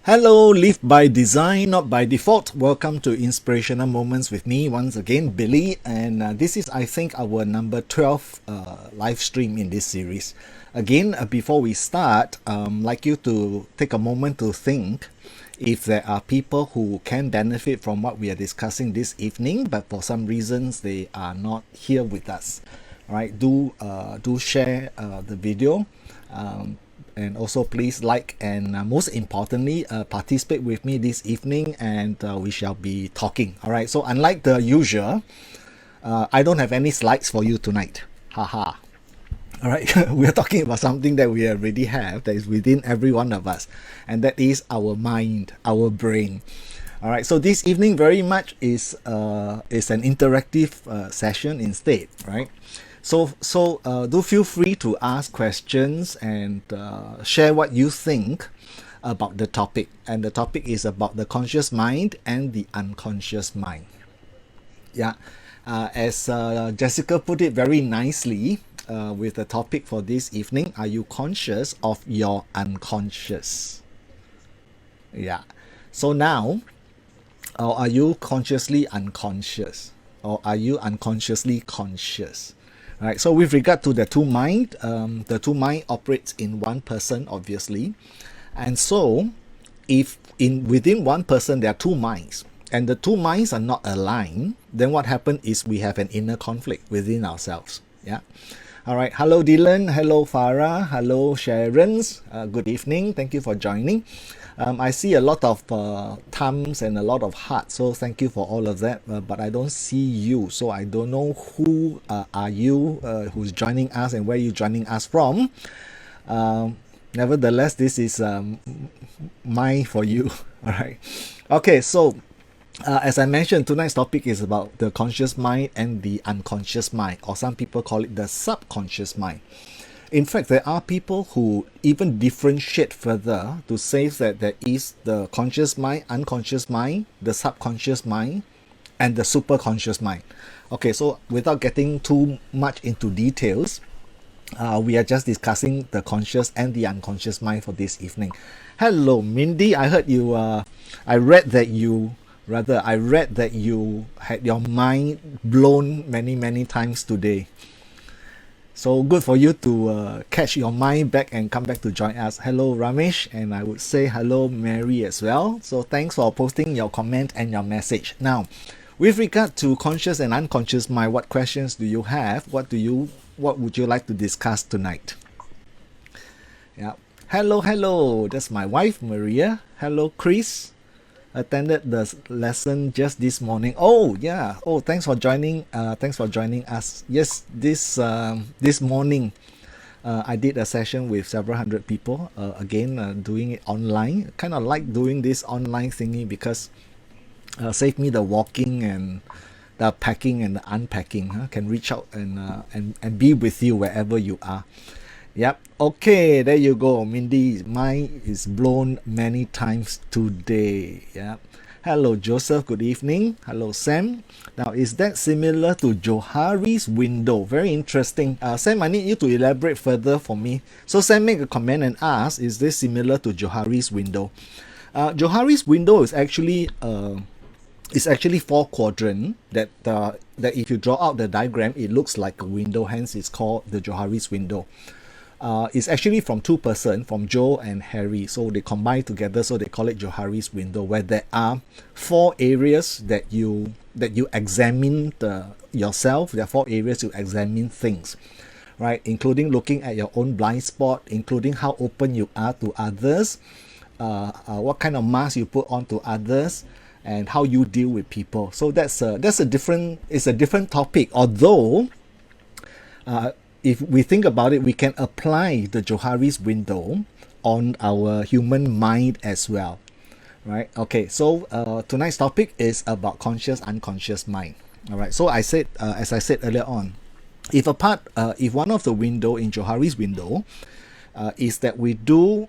Hello, live by design, not by default. Welcome to Inspirational Moments with me once again, Billy. And this is, I think, our number 12 live stream in this series. Again, before we start, I'd like you to take a moment to think if there are people who can benefit from what we are discussing this evening, but for some reasons they are not here with us. All right, do share the video. And also please like and most importantly participate with me this evening, and we shall be talking. All right, so unlike the usual, I don't have any slides for you tonight. Haha. All right, we are talking about something that we already have, that is within every one of us, and that is our mind, our brain. All right, so this evening very much is an interactive session instead, right? So do feel free to ask questions and share what you think about the topic. And the topic is about the conscious mind and the unconscious mind. Yeah, as Jessica put it very nicely with the topic for this evening, are you conscious of your unconscious? Yeah. So now, are you consciously unconscious? Or are you unconsciously conscious? Right, so with regard to the two mind operates in one person, obviously, and so if within one person there are two minds, and the two minds are not aligned, then what happens is we have an inner conflict within ourselves. Yeah. All right. Hello, Dylan. Hello, Farah. Hello, Sharon. Good evening. Thank you for joining. I see a lot of thumbs and a lot of hearts, so thank you for all of that. But I don't see you, so I don't know who are you, who's joining us, and where you joining us from. Nevertheless, this is mine for you. All right. Okay, so as I mentioned, tonight's topic is about the conscious mind and the unconscious mind, or some people call it the subconscious mind. In fact, there are people who even differentiate further to say that there is the conscious mind, unconscious mind, the subconscious mind, and the superconscious mind. Okay, so without getting too much into details, we are just discussing the conscious and the unconscious mind for this evening. Hello, Mindy. I heard you. I read that you had your mind blown many times today. So good for you to catch your mind back and come back to join us. Hello, Ramesh, and I would say hello, Mary, as well. So thanks for posting your comment and your message. Now, with regard to conscious and unconscious mind, what questions do you have? What would you like to discuss tonight? Yeah. Hello. That's my wife, Maria. Hello, Chris. Attended the lesson just this morning. Oh yeah. Oh, thanks for joining. Thanks for joining us. Yes, this morning, I did a session with several hundred people. Again, doing it online. Kind of like doing this online thingy because save me the walking and the packing and the unpacking. Can reach out and be with you wherever you are. Yep. Okay, there you go. Mindy, mine is blown many times today. Yep. Hello, Joseph. Good evening. Hello, Sam. Now, is that similar to Johari's window? Very interesting. Sam, I need you to elaborate further for me. So, Sam, make a comment and ask, is this similar to Johari's window? Johari's window is actually four quadrant that if you draw out the diagram, it looks like a window. Hence, it's called the Johari's window. It's actually from two persons, from Joe and Harry. So they combine together, so they call it Johari's window, where there are four areas that you examine yourself. There are four areas to examine things, right? Including looking at your own blind spot, including how open you are to others, what kind of mask you put on to others, and how you deal with people. So it's a different topic. Although if we think about it, we can apply the Johari's window on our human mind as well, right? Okay, so tonight's topic is about conscious, unconscious mind. All right, so I said, as I said earlier on, if one of the window in Johari's window is that we do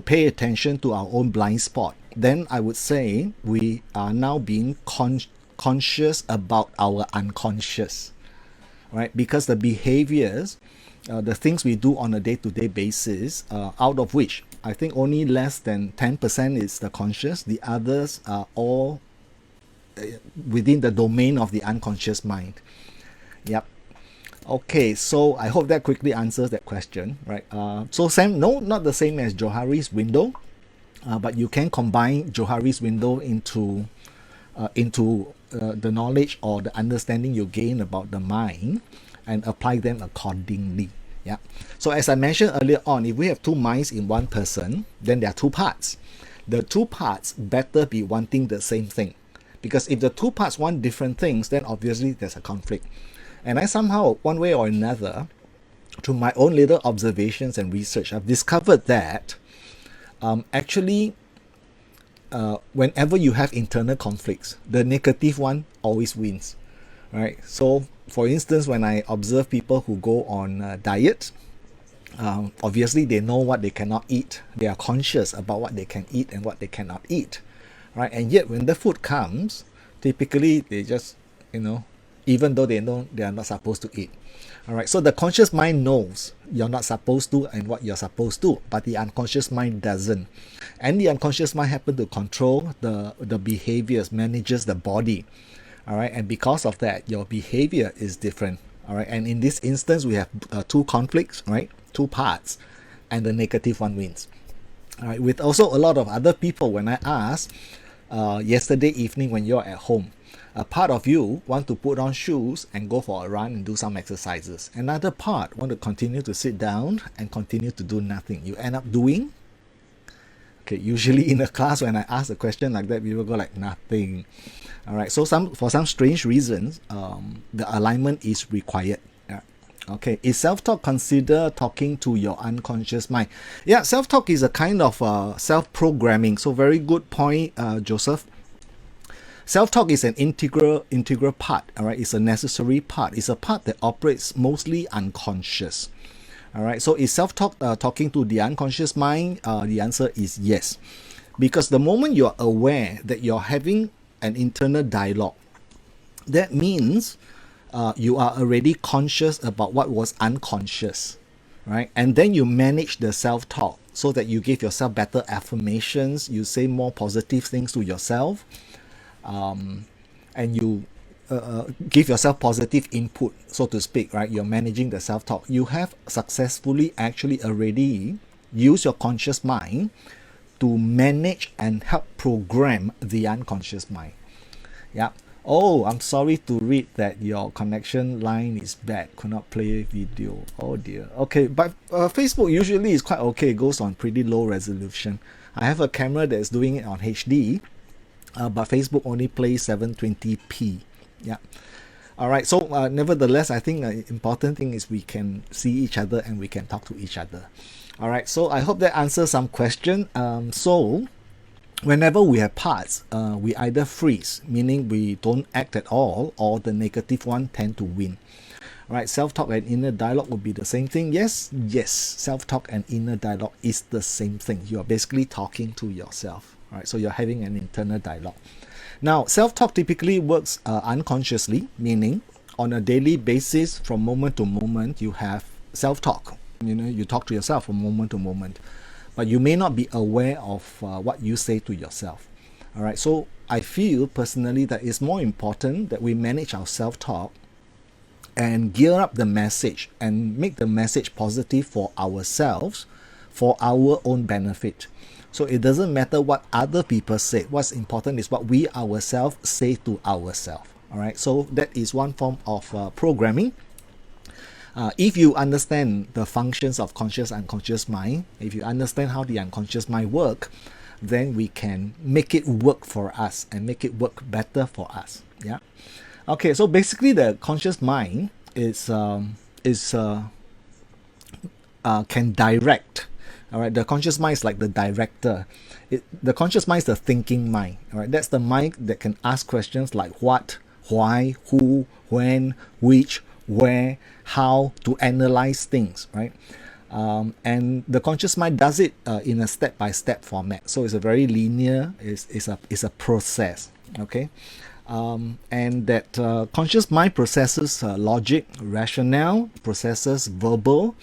pay attention to our own blind spot, then I would say we are now being conscious about our unconscious. Right, because the behaviors the things we do on a day-to-day basis, out of which I think only less than 10% is the conscious. The others are all within the domain of the unconscious mind. Yep. Okay, so I hope that quickly answers that question, right? So Sam, no, not the same as Johari's window, but you can combine Johari's window into the knowledge or the understanding you gain about the mind and apply them accordingly. Yeah. So as I mentioned earlier on, if we have two minds in one person, then there are two parts. The two parts better be wanting the same thing, because if the two parts want different things, then obviously there's a conflict. And I somehow, one way or another, through my own little observations and research, I've discovered that actually, whenever you have internal conflicts, the negative one always wins, right? So, for instance, when I observe people who go on diet, obviously they know what they cannot eat. They are conscious about what they can eat and what they cannot eat, right? And yet, when the food comes, typically they just, even though they know they are not supposed to eat. All right, so the conscious mind knows you're not supposed to and what you're supposed to, but the unconscious mind doesn't. And the unconscious mind happens to control the behaviors, manages the body. All right, and because of that, your behavior is different. All right, and in this instance, we have two conflicts, right? Two parts, and the negative one wins. All right, with also a lot of other people, when I asked yesterday evening when you're at home, a part of you want to put on shoes and go for a run and do some exercises. Another part want to continue to sit down and continue to do nothing. You end up doing. Okay, usually in a class when I ask a question like that, people go like nothing. All right, so for some strange reasons, the alignment is required. Okay, is self-talk consider talking to your unconscious mind? Yeah, self-talk is a kind of self-programming. So very good point, Joseph. Self-talk is an integral part, all right? It's a necessary part. It's a part that operates mostly unconscious, all right? So is self-talk talking to the unconscious mind? The answer is yes. Because the moment you're aware that you're having an internal dialogue, that means you are already conscious about what was unconscious, right? And then you manage the self-talk so that you give yourself better affirmations, you say more positive things to yourself, and you give yourself positive input, so to speak, right? You're managing the self-talk. You have successfully actually already used your conscious mind to manage and help program the unconscious mind. Yeah. Oh, I'm sorry to read that your connection line is bad. Could not play video. Oh dear. Okay, but Facebook usually is quite okay. It goes on pretty low resolution. I have a camera that is doing it on HD. But Facebook only plays 720p. Yeah. All right. So nevertheless, I think the important thing is we can see each other and we can talk to each other. All right. So I hope that answers some question. So whenever we have parts, we either freeze, meaning we don't act at all, or the negative one tend to win. All right. Self-talk and inner dialogue would be the same thing. Yes. Self-talk and inner dialogue is the same thing. You are basically talking to yourself. Right, so you're having an internal dialogue. Now, self-talk typically works unconsciously, meaning on a daily basis, from moment to moment, you have self-talk. You talk to yourself from moment to moment, but you may not be aware of what you say to yourself. All right, so I feel personally that it's more important that we manage our self-talk and gear up the message and make the message positive for ourselves, for our own benefit. So it doesn't matter what other people say. What's important is what we ourselves say to ourselves. All right. So that is one form of programming. If you understand the functions of conscious and unconscious mind, if you understand how the unconscious mind work, then we can make it work for us and make it work better for us. Yeah. Okay. So basically, the conscious mind can direct. All right, the conscious mind is like the director. The conscious mind is the thinking mind. All right, that's the mind that can ask questions like what, why, who, when, which, where, how, to analyze things, right? And the conscious mind does it in a step-by-step format. So it's a very linear. It's a process. Okay. And that conscious mind processes logic, rationale, processes verbal,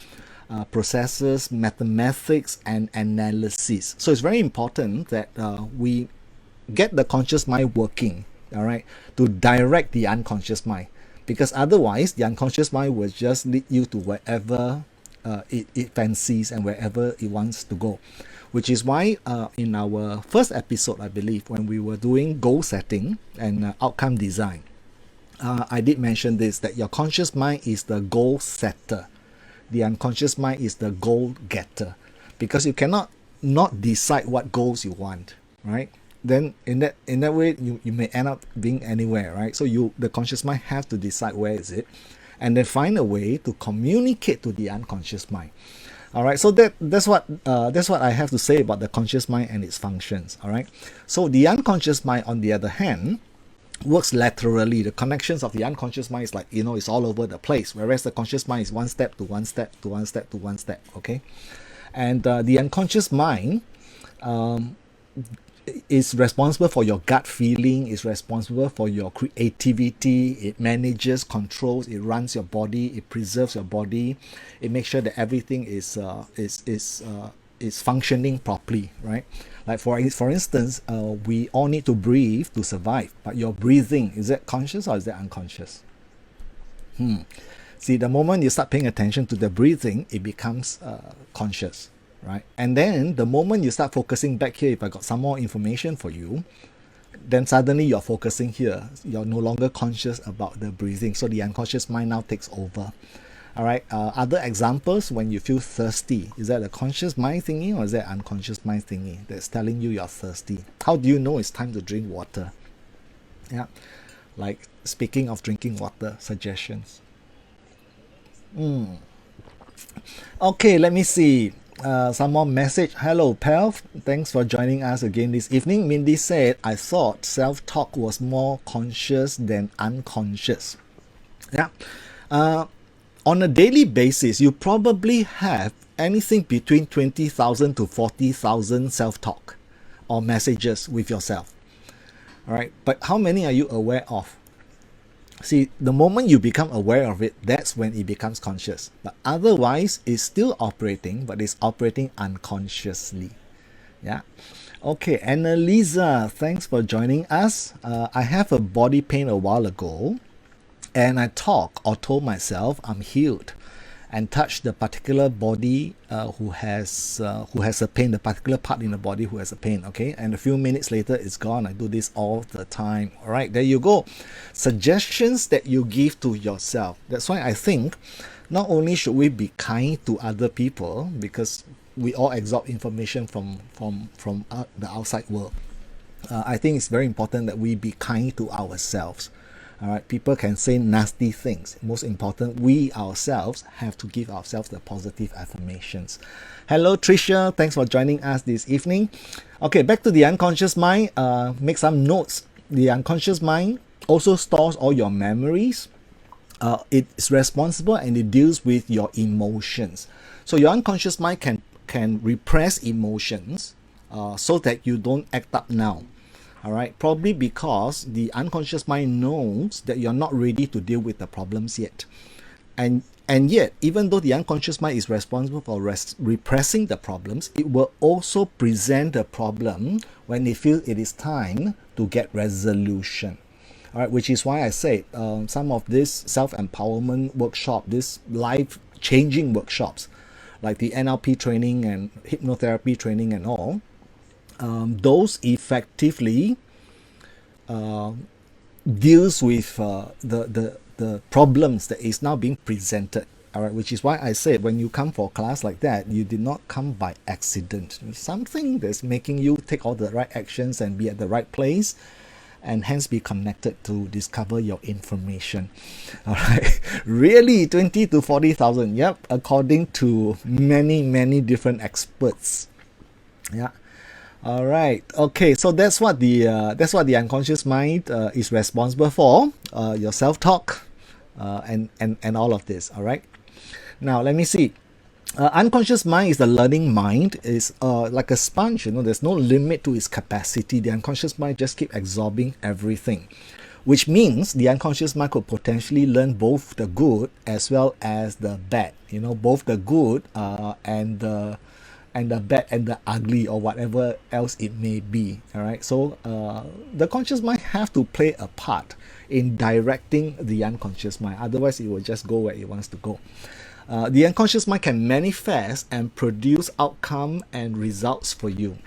processes mathematics and analysis. So it's very important that we get the conscious mind working, all right, to direct the unconscious mind, because otherwise the unconscious mind will just lead you to wherever it fancies and wherever it wants to go. Which is why in our first episode, I believe, when we were doing goal setting and outcome design, I did mention this, that your conscious mind is the goal setter. The unconscious mind is the goal getter, because you cannot not decide what goals you want, right? Then in that way you may end up being anywhere, right? So the conscious mind have to decide where is it, and then find a way to communicate to the unconscious mind. All right, so that's what I have to say about the conscious mind and its functions. All right, so the unconscious mind, on the other hand, works laterally. The connections of the unconscious mind is like, it's all over the place, whereas the conscious mind is one step to one step to one step to one step. Okay, and the unconscious mind is responsible for your gut feeling, is responsible for your creativity. It manages, controls, it runs your body, it preserves your body, it makes sure that everything is functioning properly, right? Like for instance, we all need to breathe to survive, but your breathing, is that conscious or is that unconscious? See, the moment you start paying attention to the breathing, it becomes conscious, right? And then the moment you start focusing back here, if I got some more information for you, then suddenly you're focusing here. You're no longer conscious about the breathing. So the unconscious mind now takes over. All right. Other examples, when you feel thirsty, is that a conscious mind thingy or is that unconscious mind thingy that's telling you you're thirsty? How do you know it's time to drink water? Yeah. Like, speaking of drinking water, suggestions. Okay, let me see. Some more message. Hello, pal. Thanks for joining us again this evening. Mindy said, I thought self-talk was more conscious than unconscious. Yeah. On a daily basis, you probably have anything between 20,000 to 40,000 self-talk or messages with yourself. All right. But how many are you aware of? See, the moment you become aware of it, that's when it becomes conscious. But otherwise, it's still operating, but it's operating unconsciously. Yeah. Okay, Annalisa, thanks for joining us. I have a body pain a while ago, and I talk or told myself I'm healed, and touch the particular body who has a pain, the particular part in the body who has a pain. Okay, and a few minutes later it's gone. I do this all the time. All right, there you go. Suggestions that you give to yourself. That's why I think not only should we be kind to other people, because we all absorb information from the outside world. I think it's very important that we be kind to ourselves. All right, people can say nasty things. Most important, we ourselves have to give ourselves the positive affirmations. Hello, Tricia. Thanks for joining us this evening. Okay, back to the unconscious mind. Make some notes. The unconscious mind also stores all your memories. It's responsible and it deals with your emotions. So your unconscious mind can repress emotions so that you don't act up now. All right, probably because the unconscious mind knows that you're not ready to deal with the problems yet. And yet, even though the unconscious mind is responsible for repressing the problems, it will also present the problem when it feels it is time to get resolution. All right, which is why I said some of this self-empowerment workshop, this life-changing workshops, like the NLP training and hypnotherapy training and all, those effectively deals with the problems that is now being presented. All right, which is why I said when you come for a class like that, you did not come by accident. Something that's making you take all the right actions and be at the right place, and hence be connected to discover your information. All right, really 20 to 40,000. Yep, according to many different experts. Yeah. All right. Okay. So that's what the unconscious mind is responsible for. Your self-talk, and all of this. All right. Now let me see. Unconscious mind is the learning mind. Is like a sponge. There's no limit to its capacity. The unconscious mind just keep absorbing everything. which means the unconscious mind could potentially learn both the good as well as the bad, both the good and the bad and the ugly, or whatever else it may be. All right, so the conscious mind have to play a part in directing the unconscious mind, otherwise it will just go where it wants to go. The unconscious mind can manifest and produce outcome and results for you.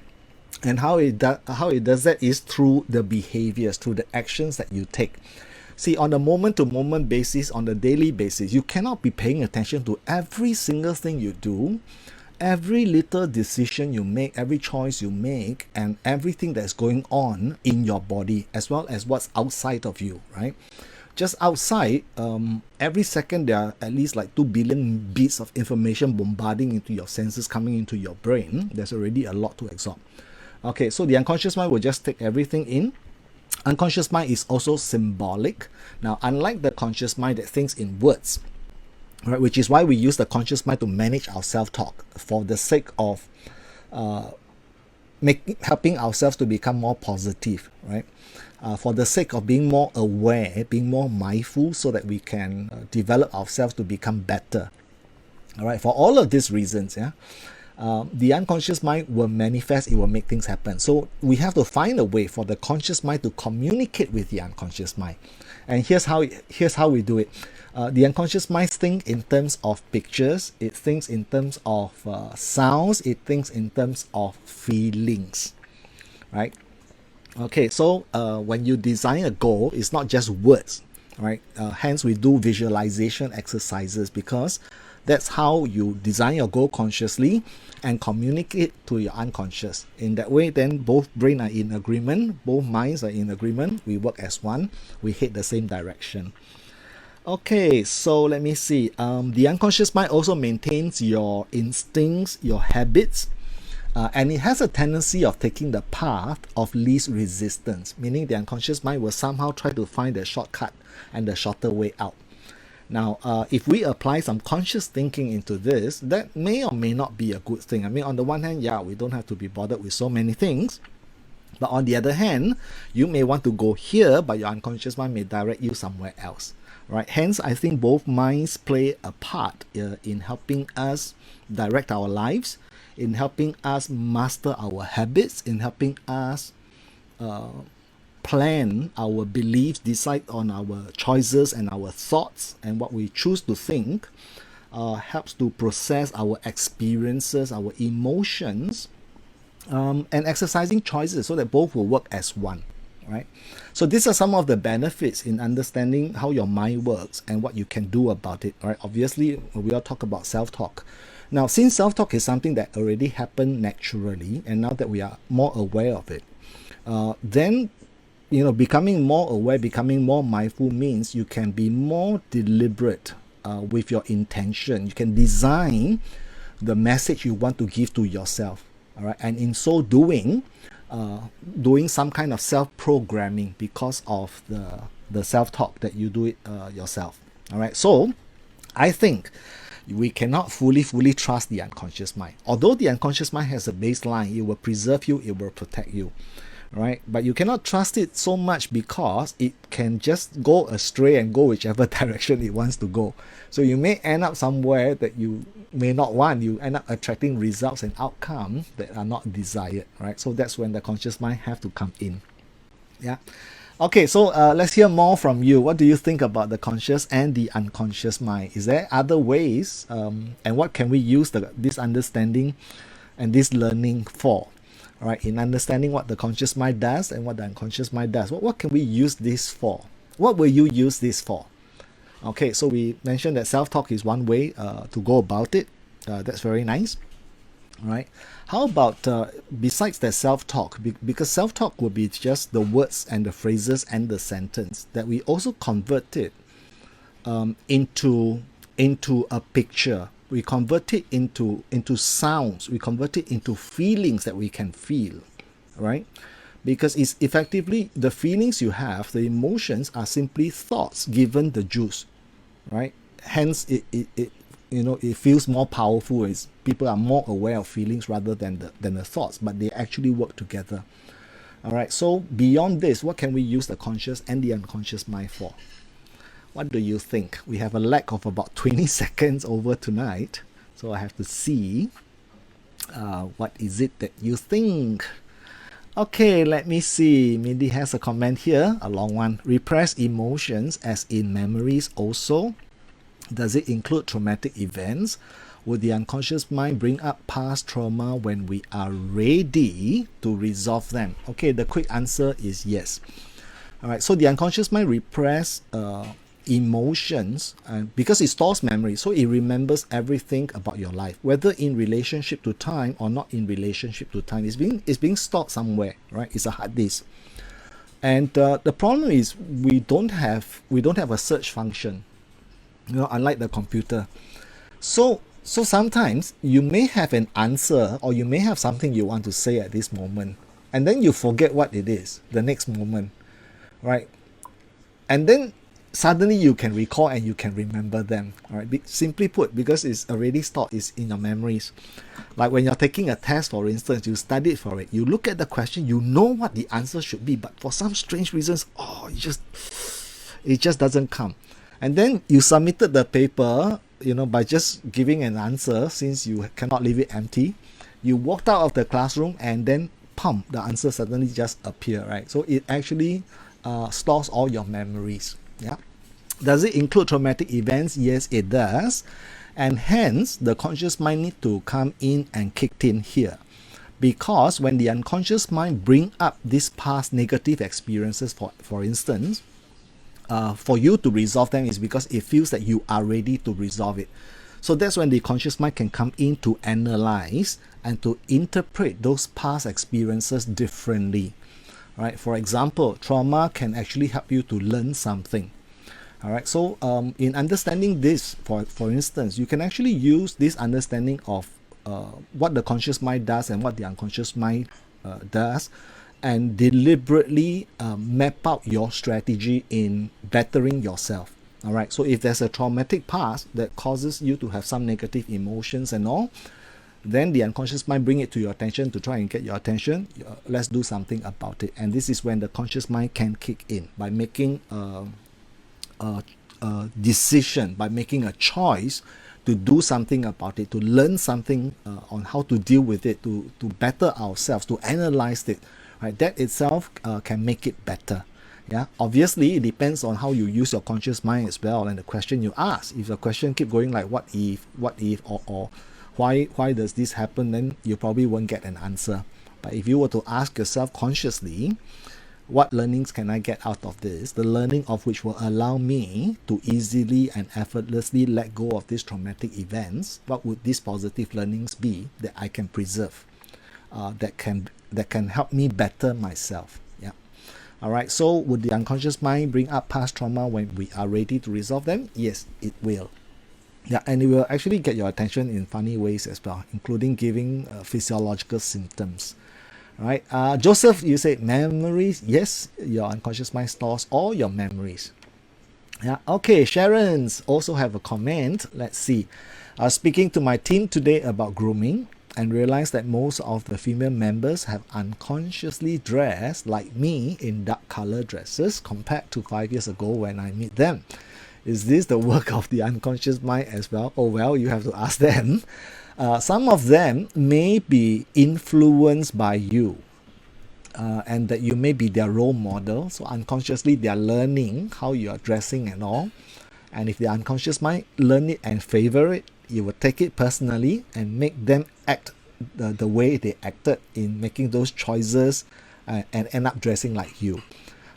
And how it does that is through the behaviors, through the actions that you take. See, on a moment-to-moment basis, on a daily basis, you cannot be paying attention to every single thing you do, every little decision you make, every choice you make, and everything that's going on in your body, as well as what's outside of you, right? Just outside, every second there are at least like 2 billion bits of information bombarding into your senses, coming into your brain. There's already a lot to absorb. Okay, so the unconscious mind will just take everything in. Unconscious mind is also symbolic. Now, unlike the conscious mind that thinks in words, right, which is why we use the conscious mind to manage our self-talk for the sake of helping ourselves to become more positive, right? For the sake of being more aware, being more mindful, so that we can develop ourselves to become better. All right, for all of these reasons, the unconscious mind will manifest, it will make things happen. So we have to find a way for the conscious mind to communicate with the unconscious mind. And here's how we do it. The unconscious mind thinks in terms of pictures, it thinks in terms of sounds, it thinks in terms of feelings, right? Okay, so when you design a goal, it's not just words, right? Hence, we do visualization exercises, because that's how you design your goal consciously and communicate to your unconscious. In that way, then both brain are in agreement, both minds are in agreement, we work as one, we head the same direction. Okay, so let me see. The unconscious mind also maintains your instincts, your habits, and it has a tendency of taking the path of least resistance, meaning the unconscious mind will somehow try to find the shortcut and the shorter way out. Now, if we apply some conscious thinking into this, that may or may not be a good thing. I mean, on the one hand, we don't have to be bothered with so many things. But on the other hand, you may want to go here, but your unconscious mind may direct you somewhere else, right? Hence, I think both minds play a part in helping us direct our lives, in helping us master our habits, in helping us plan our beliefs, decide on our choices and our thoughts, and what we choose to think helps to process our experiences, our emotions, and exercising choices so that both will work as one, right? So these are some of the benefits in understanding how your mind works and what you can do about it, right? Obviously, we all talk about self-talk. Now, since self-talk is something that already happened naturally, and now that we are more aware of it, then becoming more aware, becoming more mindful means you can be more deliberate with your intention. You can design the message you want to give to yourself, all right? And in so doing, doing some kind of self-programming because of the self-talk that you do it yourself, all right? So I think we cannot fully trust the unconscious mind. Although the unconscious mind has a baseline, it will preserve you, it will protect you, right? But you cannot trust it so much because it can just go astray and go whichever direction it wants to go. So you may end up somewhere that you may not want. You end up attracting results and outcomes that are not desired, right? So that's when the conscious mind have to come in. Yeah. Okay, so let's hear more from you. What do you think about the conscious and the unconscious mind? Is there other ways, and what can we use this understanding and this learning for? All right, in understanding what the conscious mind does and what the unconscious mind does, what can we use this for? What will you use this for? Okay, so we mentioned that self-talk is one way to go about it. That's very nice. All right. How about besides that self-talk? Because self-talk will be just the words and the phrases and the sentence, that we also convert it into a picture. We convert it into sounds. We convert it into feelings that we can feel, right? Because it's effectively the feelings you have, the emotions are simply thoughts given the juice, right? Hence, it feels more powerful. People are more aware of feelings rather than the thoughts, but they actually work together. All right, so beyond this, what can we use the conscious and the unconscious mind for? What do you think? We have a lack of about 20 seconds over tonight, so I have to see what is it that you think. Okay, let me see. Mindy has a comment here, a long one. Repressed emotions, as in memories also. Does it include traumatic events? Would the unconscious mind bring up past trauma when we are ready to resolve them? Okay, the quick answer is yes. All right, so the unconscious mind repress emotions because it stores memory, so it remembers everything about your life, whether in relationship to time or not in relationship to time. It's being stored somewhere, right? It's a hard disk, and the problem is we don't have a search function, unlike the computer. So sometimes you may have an answer or you may have something you want to say at this moment, and then you forget what it is the next moment, right? And then suddenly you can recall and you can remember them. All right. Simply put, because it's already stored, it's in your memories. Like when you're taking a test, for instance, you studied for it, you look at the question, you know what the answer should be, but for some strange reasons, it just doesn't come. And then you submitted the paper, by just giving an answer, since you cannot leave it empty. You walked out of the classroom and then, pump, the answer suddenly just appear, right? So it actually stores all your memories. Yeah. Does it include traumatic events? Yes, it does. And hence, the conscious mind need to come in and kick in here. Because when the unconscious mind bring up these past negative experiences, for instance, for you to resolve them is because it feels that you are ready to resolve it. So that's when the conscious mind can come in to analyze and to interpret those past experiences differently. Right? For example, trauma can actually help you to learn something. All right. So in understanding this, for instance, you can actually use this understanding of what the conscious mind does and what the unconscious mind does, and deliberately map out your strategy in bettering yourself. All right. So if there's a traumatic past that causes you to have some negative emotions and all, then the unconscious mind bring it to your attention to try and get your attention. Let's do something about it. And this is when the conscious mind can kick in by making a decision, by making a choice to do something about it, to learn something on how to deal with it, to better ourselves, to analyze it. Right? That itself can make it better. Yeah, obviously it depends on how you use your conscious mind as well, and the question you ask. If the question keep going like what if, or why does this happen, then you probably won't get an answer. But if you were to ask yourself consciously, what learnings can I get out of this? The learning of which will allow me to easily and effortlessly let go of these traumatic events. What would these positive learnings be that I can preserve? That can help me better myself. Yeah. All right. So would the unconscious mind bring up past trauma when we are ready to resolve them? Yes, it will. Yeah, and it will actually get your attention in funny ways as well, including giving physiological symptoms. Right? Joseph, you said memories. Yes, your unconscious mind stores all your memories. Yeah. Okay, Sharon's also have a comment. Let's see. I was speaking to my team today about grooming and realized that most of the female members have unconsciously dressed like me in dark color dresses compared to 5 years ago when I meet them. Is this the work of the unconscious mind as well? Oh, well, you have to ask them. Some of them may be influenced by you, and that you may be their role model. So unconsciously, they are learning how you are dressing and all. And if the unconscious mind learn it and favor it, you will take it personally and make them act the way they acted in making those choices, and end up dressing like you.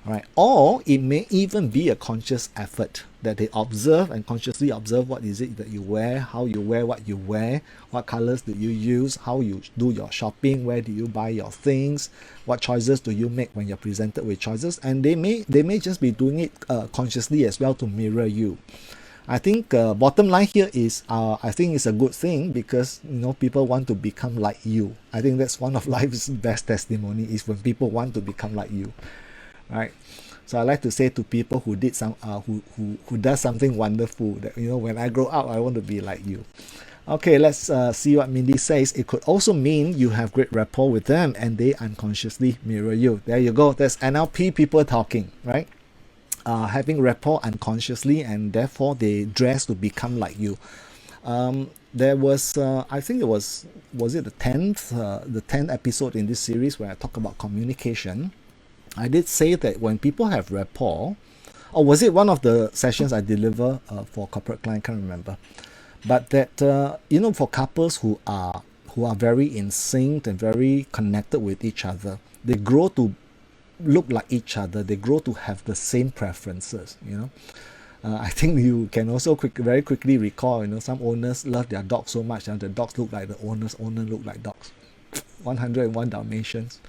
All right. Or it may even be a conscious effort that they observe and consciously observe what is it that you wear, how you wear what you wear, what colors do you use, how you do your shopping, where do you buy your things, what choices do you make when you're presented with choices, and they may just be doing it consciously as well to mirror you. I think bottom line here is I think it's a good thing because people want to become like you. I think that's one of life's best testimony is when people want to become like you. Right, so I like to say to people who did some who does something wonderful that when I grow up I want to be like you. Okay, let's see what Mindy says. It could also mean you have great rapport with them and they unconsciously mirror you. There you go. That's NLP people talking, right? Having rapport unconsciously, and therefore they dress to become like you. There was, I think it was it the tenth episode in this series where I talk about communication. I did say that when people have rapport, or was it one of the sessions I deliver for corporate client? Can't remember. But that for couples who are very in sync and very connected with each other, they grow to look like each other. They grow to have the same preferences. I think you can also very quickly recall. Some owners love their dogs so much, and the dogs look like the owners. Owner look like dogs. 101 Dalmatians.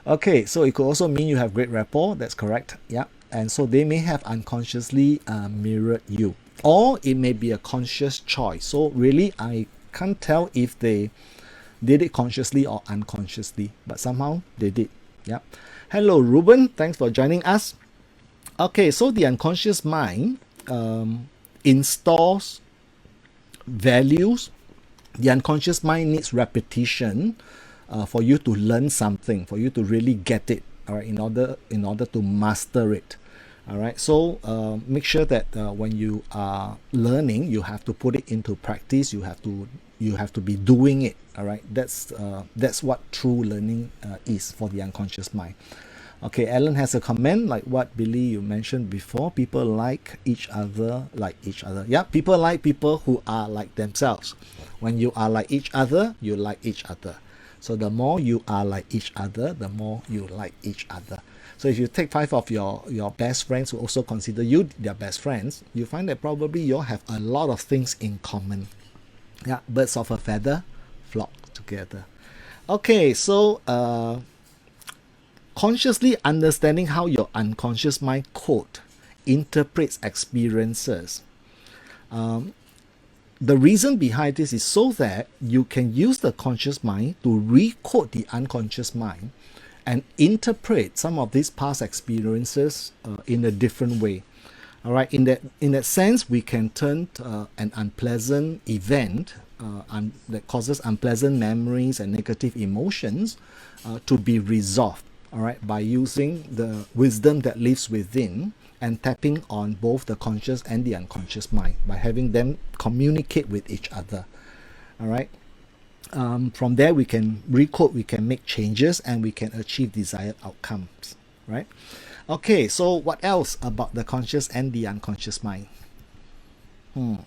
Okay, so it could also mean you have great rapport. That's correct. Yeah, and so they may have unconsciously mirrored you, or it may be a conscious choice. So really, I can't tell if they did it consciously or unconsciously, but somehow they did. Yeah. Hello, Ruben. Thanks for joining us. Okay, so the unconscious mind installs values. The unconscious mind needs repetition for you to learn something, for you to really get it. All right, in order to master it. All right, so make sure that when you are learning, you have to put it into practice. You have to be doing it. All right, that's what true learning is for the unconscious mind. Okay, Alan has a comment like what Billy you mentioned before. People like each other. Yeah, people like people who are like themselves. When you are like each other, you like each other. So the more you are like each other, the more you like each other. So if you take 5 of your best friends who also consider you their best friends, you find that probably you all have a lot of things in common. Yeah, birds of a feather flock together. Okay, so consciously understanding how your unconscious mind interprets experiences. The reason behind this is so that you can use the conscious mind to recode the unconscious mind and interpret some of these past experiences in a different way. All right, in that sense, we can turn an unpleasant event that causes unpleasant memories and negative emotions to be resolved. All right, by using the wisdom that lives within and tapping on both the conscious and the unconscious mind by having them communicate with each other. All right. From there, we can recode, we can make changes, and we can achieve desired outcomes. Right. Okay, so what else about the conscious and the unconscious mind? All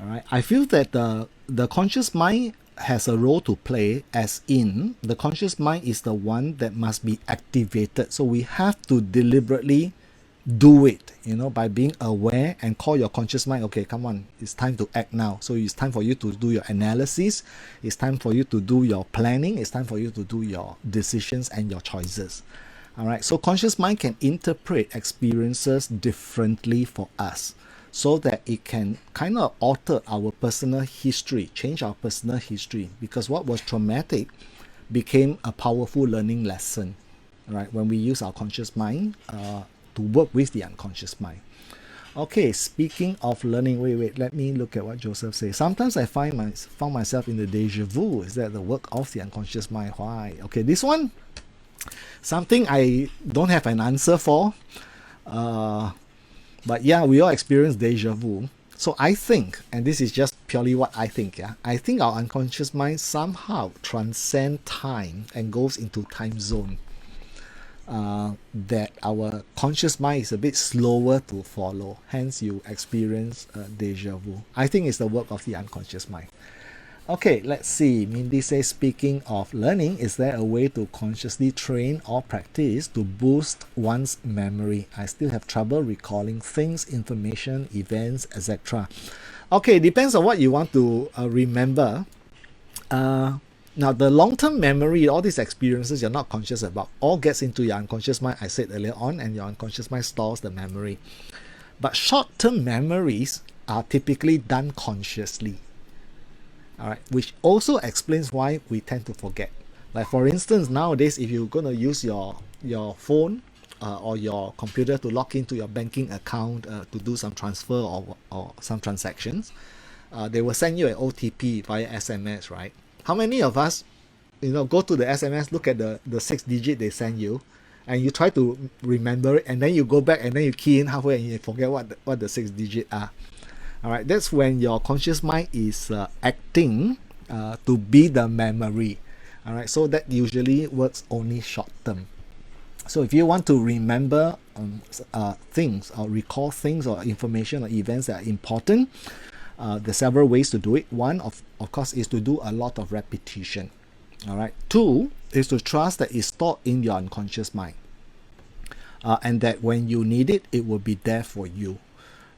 right, I feel that the conscious mind has a role to play, as in the conscious mind is the one that must be activated. So we have to deliberately do it, by being aware and call your conscious mind, okay, come on, it's time to act now. So it's time for you to do your analysis, it's time for you to do your planning, it's time for you to do your decisions and your choices. All right, so conscious mind can interpret experiences differently for us so that it can kind of alter our personal history, change our personal history, because what was traumatic became a powerful learning lesson, right? When we use our conscious mind to work with the unconscious mind. Okay, speaking of learning, wait, let me look at what Joseph says. Sometimes I found myself in the deja vu. Is that the work of the unconscious mind? Why? Okay, this one, something I don't have an answer for. But yeah, we all experience deja vu. So I think, and this is just purely what I think, I think our unconscious mind somehow transcends time and goes into time zone. That our conscious mind is a bit slower to follow. Hence, you experience deja vu. I think it's the work of the unconscious mind. Okay, let's see. Mindy says, speaking of learning, is there a way to consciously train or practice to boost one's memory? I still have trouble recalling things, information, events, etc. Okay, depends on what you want to remember. Now, the long-term memory, all these experiences you're not conscious about, all gets into your unconscious mind, I said earlier on, and your unconscious mind stores the memory. But short-term memories are typically done consciously. All right, which also explains why we tend to forget. Like for instance, nowadays, if you're going to use your phone or your computer to log into your banking account to do some transfer or some transactions, they will send you an OTP via SMS, right? How many of us, go to the SMS, look at the 6 digit they send you, and you try to remember it, and then you go back and then you key in halfway and you forget what the 6 digit are. All right, that's when your conscious mind is acting to be the memory. All right, so that usually works only short term. So if you want to remember things or recall things or information or events that are important, there's several ways to do it. One, of course, is to do a lot of repetition. All right. Two is to trust that it's stored in your unconscious mind, and that when you need it, it will be there for you.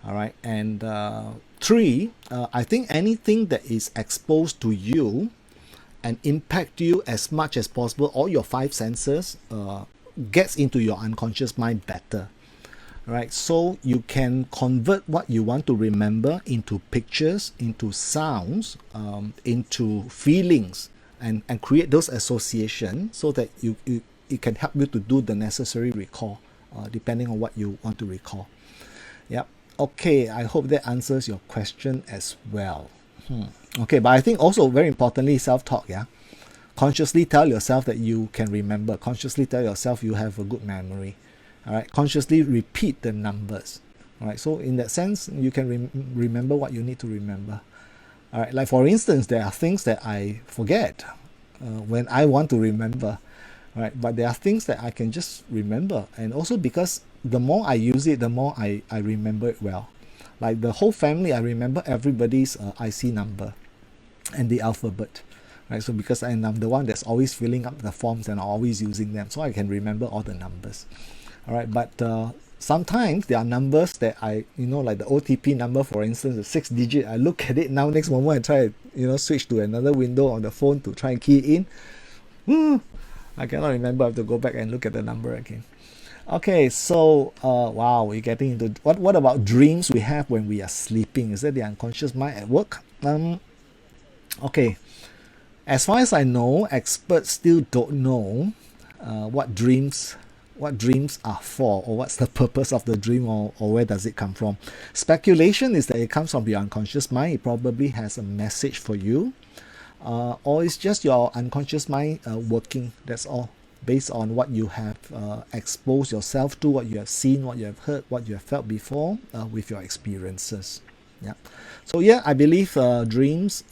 All right. And three, I think anything that is exposed to you and impact you as much as possible, all your five senses gets into your unconscious mind better. Right, so you can convert what you want to remember into pictures, into sounds, into feelings, and create those associations so that it can help you to do the necessary recall, depending on what you want to recall. Yep. Okay, I hope that answers your question as well. Okay, but I think also very importantly, self-talk. Yeah, consciously tell yourself that you can remember. Consciously tell yourself you have a good memory. All right, consciously repeat the numbers. All right, so in that sense, you can remember what you need to remember. All right, like for instance, there are things that I forget when I want to remember. All right, but there are things that I can just remember, and also because the more I use it, the more I remember it well. Like the whole family, I remember everybody's IC number and the alphabet. Right, so because I'm the one that's always filling up the forms and always using them, so I can remember all the numbers. All right, but sometimes there are numbers that I, like the OTP number, for instance, the 6 digit. I look at it now, next moment I try, switch to another window on the phone to try and key in. I cannot remember. I have to go back and look at the number again. Okay, so wow, we're getting into what about dreams we have when we are sleeping? Is that the unconscious mind at work? Okay, as far as I know, experts still don't know what dreams are for, or what's the purpose of the dream, or where does it come from. Speculation is that it comes from your unconscious mind. It probably has a message for you, or it's just your unconscious mind working. That's all, based on what you have exposed yourself to, what you have seen, what you have heard, what you have felt before with your experiences. Yeah. So yeah, I believe dreams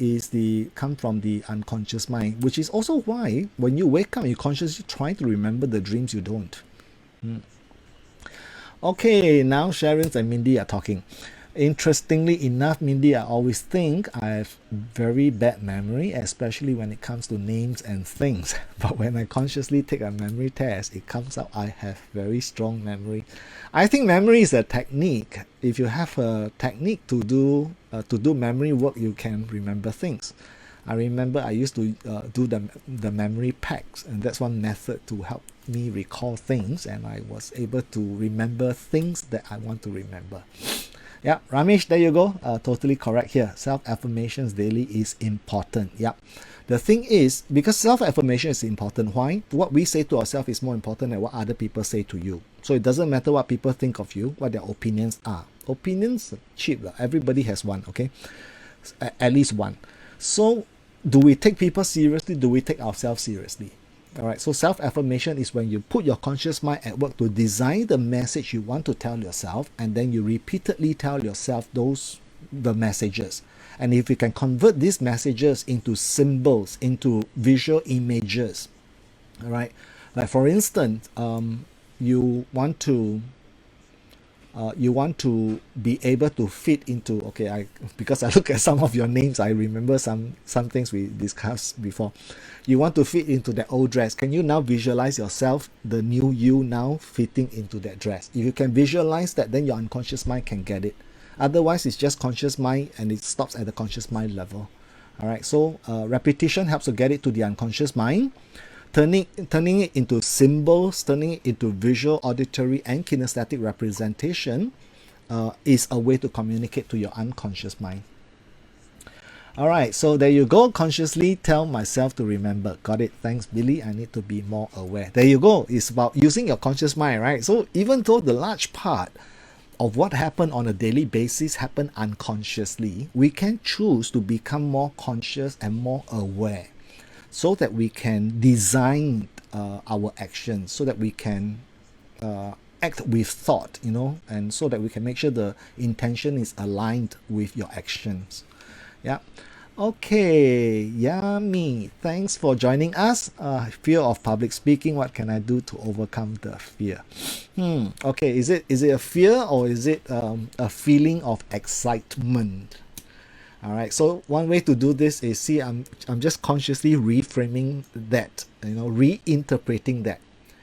come from the unconscious mind, which is also why when you wake up, you consciously try to remember the dreams you don't. Okay, now Sharon and Mindy are talking. Interestingly enough, Mindy, I always think I have very bad memory, especially when it comes to names and things. But when I consciously take a memory test, it comes out I have very strong memory. I think memory is a technique. If you have a technique to do memory work, you can remember things. I remember I used to do the memory packs, and that's one method to help me recall things, and I was able to remember things that I want to remember. Yeah, Ramesh, there you go. Totally correct here. Self-affirmations daily is important. Yeah. The thing is, because self-affirmation is important, why? What we say to ourselves is more important than what other people say to you. So it doesn't matter what people think of you, what their opinions are. Opinions are cheap. Everybody has one, okay? At least one. So do we take people seriously? Do we take ourselves seriously? All right, so self-affirmation is when you put your conscious mind at work to design the message you want to tell yourself, and then you repeatedly tell yourself the messages. And if you can convert these messages into symbols, into visual images, all right, like for instance, you want to be able to fit into, because I look at some of your names, I remember some things we discussed before. You want to fit into that old dress. Can you now visualize yourself, the new you now fitting into that dress? If you can visualize that, then your unconscious mind can get it. Otherwise, it's just conscious mind, and it stops at the conscious mind level. All right, so repetition helps to get it to the unconscious mind. Turning it into symbols, turning it into visual, auditory, and kinesthetic representation is a way to communicate to your unconscious mind. All right, so there you go. Consciously tell myself to remember. Got it. Thanks, Billy. I need to be more aware. There you go. It's about using your conscious mind, right? So even though the large part of what happen on a daily basis happen unconsciously, we can choose to become more conscious and more aware, so that we can design our actions, so that we can act with thought, and so that we can make sure the intention is aligned with your actions. Yeah. Okay, Yummy. Thanks for joining us. Fear of public speaking. What can I do to overcome the fear? Okay, is it a fear, or is it a feeling of excitement? All right. So one way to do this is, see, I'm just consciously reframing that, reinterpreting that.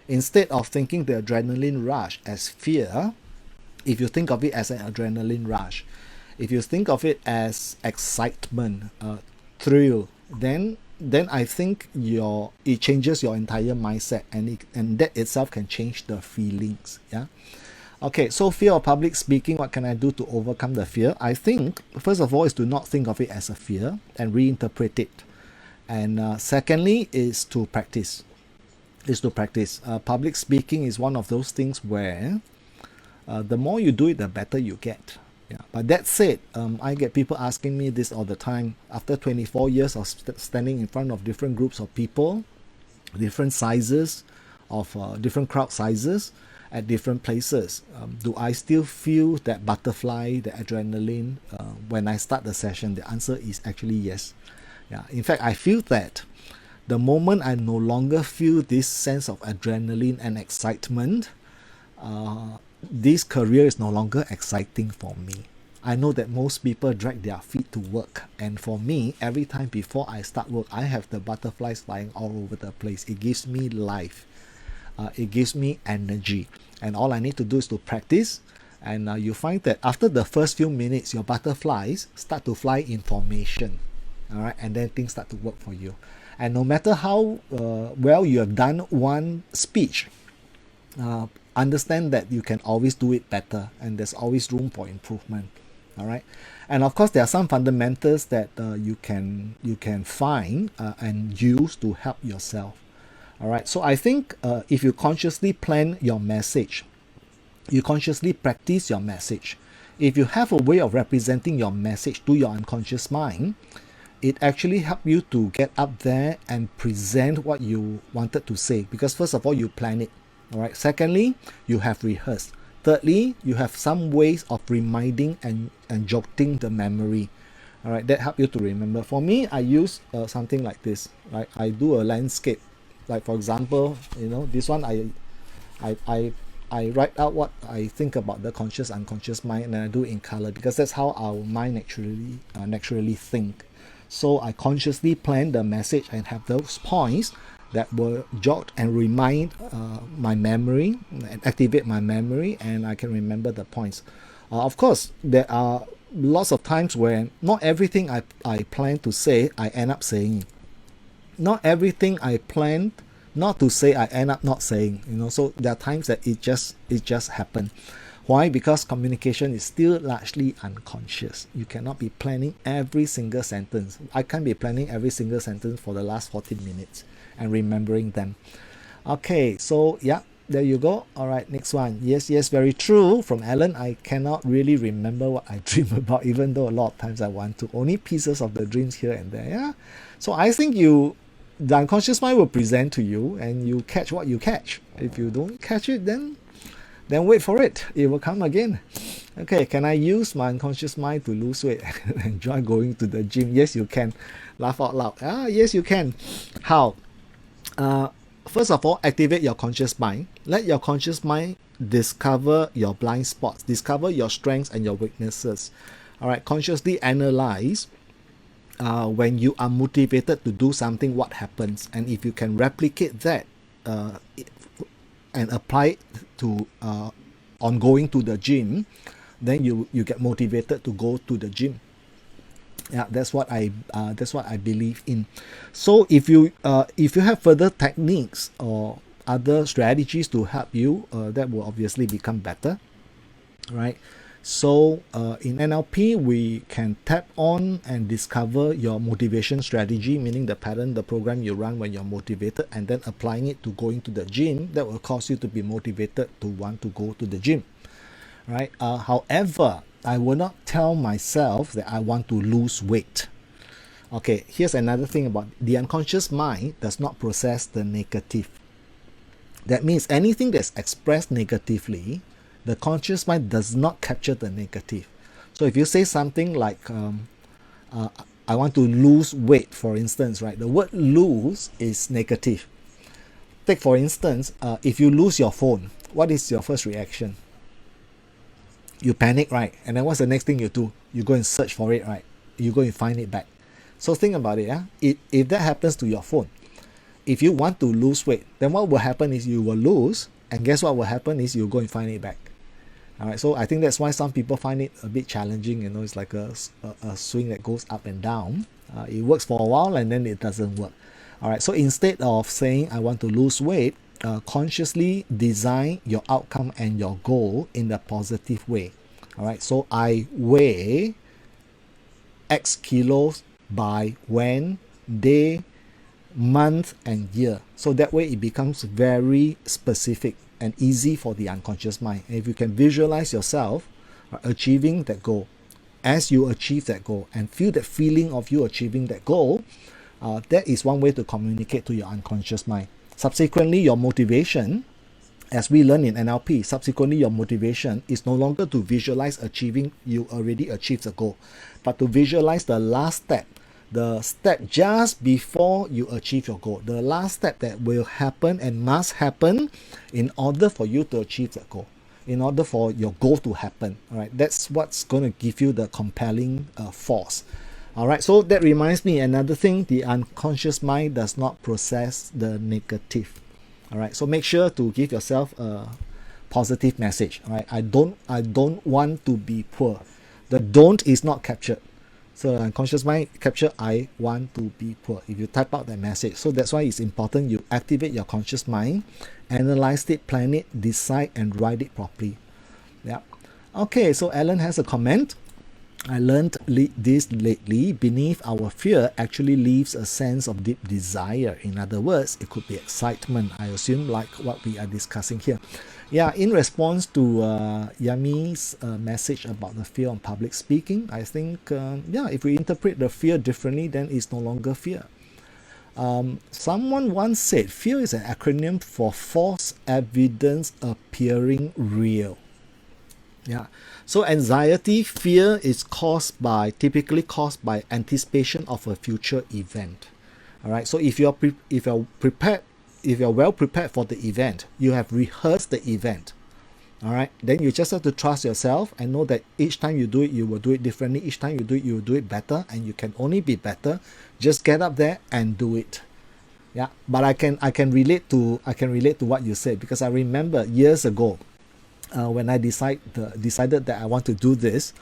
Instead of thinking the adrenaline rush as fear, if you think of it as an adrenaline rush, if you think of it as excitement, thrill, then I think it changes your entire mindset, and that itself can change the feelings. Yeah. Okay, so fear of public speaking, what can I do to overcome the fear? I think, first of all, is to not think of it as a fear and reinterpret it. And secondly, is to practice. Public speaking is one of those things where the more you do it, the better you get. Yeah. But that said, I get people asking me this all the time. After 24 years of standing in front of different groups of people, different sizes, of different crowd sizes, at different places, do I still feel that butterfly, the adrenaline, when I start the session? The answer is actually yes. Yeah. In fact, I feel that the moment I no longer feel this sense of adrenaline and excitement, this career is no longer exciting for me. I know that most people drag their feet to work, and for me, every time before I start work, I have the butterflies flying all over the place. It gives me life. It gives me energy, and all I need to do is to practice, and you find that after the first few minutes, your butterflies start to fly in formation. All right, and then things start to work for you. And no matter how well you have done one speech, understand that you can always do it better, and there's always room for improvement. All right, and of course there are some fundamentals that you can find and use to help yourself. All right, so I think if you consciously plan your message, you consciously practice your message, if you have a way of representing your message to your unconscious mind, it actually helps you to get up there and present what you wanted to say, because first of all, you plan it. All right. Secondly, you have rehearsed. Thirdly, you have some ways of reminding and jotting the memory. All right, that help you to remember. For me, I use something like this. Right, I do a landscape. Like for example, this one I write out what I think about the conscious unconscious mind, and I do it in color, because that's how our mind naturally think. So I consciously plan the message and have those points that will jot and remind my memory and activate my memory, and I can remember the points. Of course, there are lots of times where not everything I plan to say, I end up saying. Not everything I planned not to say, I end up not saying. So there are times that it just happened. Why? Because communication is still largely unconscious. You cannot be planning every single sentence. I can't be planning every single sentence for the last 14 minutes and remembering them. Okay, so yeah, there you go. All right, next one. Yes, very true. From Alan, I cannot really remember what I dream about, even though a lot of times I want to. Only pieces of the dreams here and there. Yeah. So I think the unconscious mind will present to you, and you catch what you catch. If you don't catch it, then wait for it. It will come again. Okay, can I use my unconscious mind to lose weight and enjoy going to the gym? Yes, you can. Laugh out loud. Yes, you can. How? First of all, activate your conscious mind. Let your conscious mind discover your blind spots, discover your strengths and your weaknesses. All right, consciously analyze when you are motivated to do something, what happens, and if you can replicate that and apply it to on going to the gym, then you get motivated to go to the gym. Yeah, that's what I believe in. So if you have further techniques or other strategies to help you, that will obviously become better, right? So in NLP, we can tap on and discover your motivation strategy, meaning the pattern, the program you run when you're motivated, and then applying it to going to the gym. That will cause you to be motivated to want to go to the gym, right? However, I will not tell myself that I want to lose weight. Okay, here's another thing about the unconscious mind does not process the negative. That means anything that's expressed negatively, the conscious mind does not capture the negative. So if you say something like, uh, I want to lose weight, for instance, right? The word lose is negative. Take for instance, if you lose your phone, what is your first reaction? You panic, right? And then what's the next thing you do? You go and search for it, right? You go and find it back. So think about it. If that happens to your phone, if you want to lose weight, then what will happen is you will lose, and guess what will happen is you go and find it back. All right, so I think that's why some people find it a bit challenging. It's like a swing that goes up and down. It works for a while and then it doesn't work. All right, so instead of saying I want to lose weight, consciously design your outcome and your goal in the positive way. All right, so I weigh X kilos by when, day, month, and year. So that way it becomes very specific and easy for the unconscious mind. And if you can visualize yourself achieving that goal, as you achieve that goal and feel that feeling of you achieving that goal, that is one way to communicate to your unconscious mind. Subsequently, your motivation, as we learn in NLP, subsequently your motivation is no longer to visualize achieving, you already achieved the goal, but to visualize the last step, the step just before you achieve your goal, the last step that will happen and must happen in order for you to achieve that goal, in order for your goal to happen. All right, that's what's going to give you the compelling force. All right, so that reminds me another thing: the unconscious mind does not process the negative. All right, so make sure to give yourself a positive message. All right, I don't want to be poor. The don't is not captured. So unconscious mind capture I want to be poor. If you type out that message, so that's why it's important you activate your conscious mind, analyze it, plan it, decide, and write it properly. Yeah. Okay, so Alan has a comment. I learned this lately. Beneath our fear actually lives a sense of deep desire. In other words, it could be excitement, I assume, like what we are discussing here. Yeah, in response to Yami's message about the fear on public speaking, I think, if we interpret the fear differently, then it's no longer fear. Someone once said, fear is an acronym for false evidence appearing real. Yeah. So anxiety, fear is typically caused by anticipation of a future event. All right. So if you're prepared, if you're well prepared for the event, you have rehearsed the event. All right. Then you just have to trust yourself and know that each time you do it, you will do it differently. Each time you do it, you will do it better, and you can only be better. Just get up there and do it. Yeah. But I can relate to what you said, because I remember years ago, when I decided that I want to do this,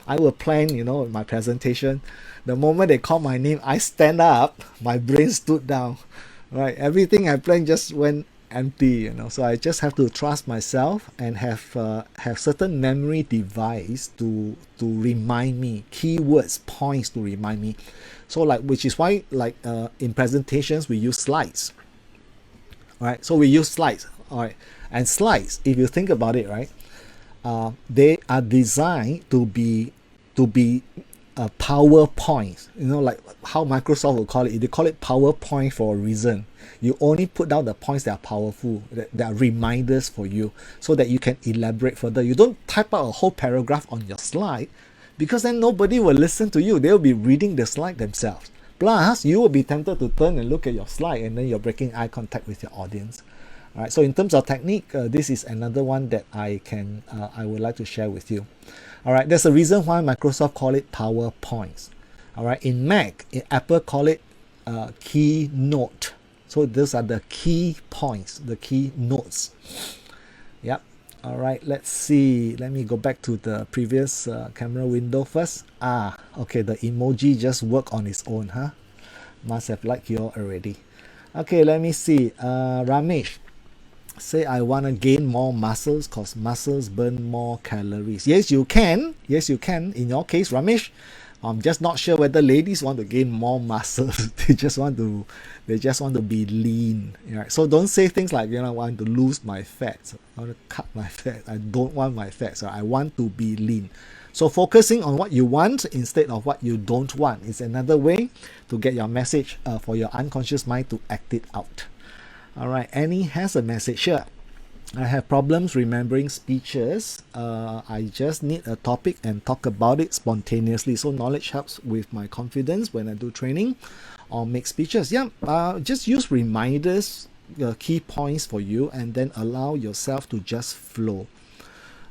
I will plan, my presentation. The moment they call my name, I stand up, my brain stood down, right? Everything I planned just went empty, So I just have to trust myself and have certain memory device to remind me, keywords, points to remind me. So which is why in presentations we use slides. All right, so we use slides. All right, and slides, if you think about it, right, they are designed to be PowerPoints. Like how Microsoft will call it. They call it PowerPoint for a reason. You only put down the points that are powerful, that are reminders for you, so that you can elaborate further. You don't type out a whole paragraph on your slide, because then nobody will listen to you. They'll be reading the slide themselves. Plus, you will be tempted to turn and look at your slide, and then you're breaking eye contact with your audience. All right. So in terms of technique, this is another one that I would like to share with you. All right. There's a reason why Microsoft call it PowerPoints. All right. In Mac, Apple call it Keynote. So those are the key points, the key notes. Yep. All right. Let's see. Let me go back to the previous camera window first. Okay. The emoji just worked on its own, huh? Must have liked you all already. Okay. Let me see. Ramesh, say I want to gain more muscles because muscles burn more calories. Yes, you can. Yes, you can. In your case, Ramesh, I'm just not sure whether ladies want to gain more muscles. They just want to be lean. Right? So don't say things like, I want to lose my fat. I want to cut my fat. I don't want my fat. So I want to be lean. So focusing on what you want instead of what you don't want is another way to get your message for your unconscious mind to act it out. All right, Annie has a message here. I have problems remembering speeches. I just need a topic and talk about it spontaneously. So knowledge helps with my confidence when I do training or make speeches. Just use reminders, key points for you, and then allow yourself to just flow.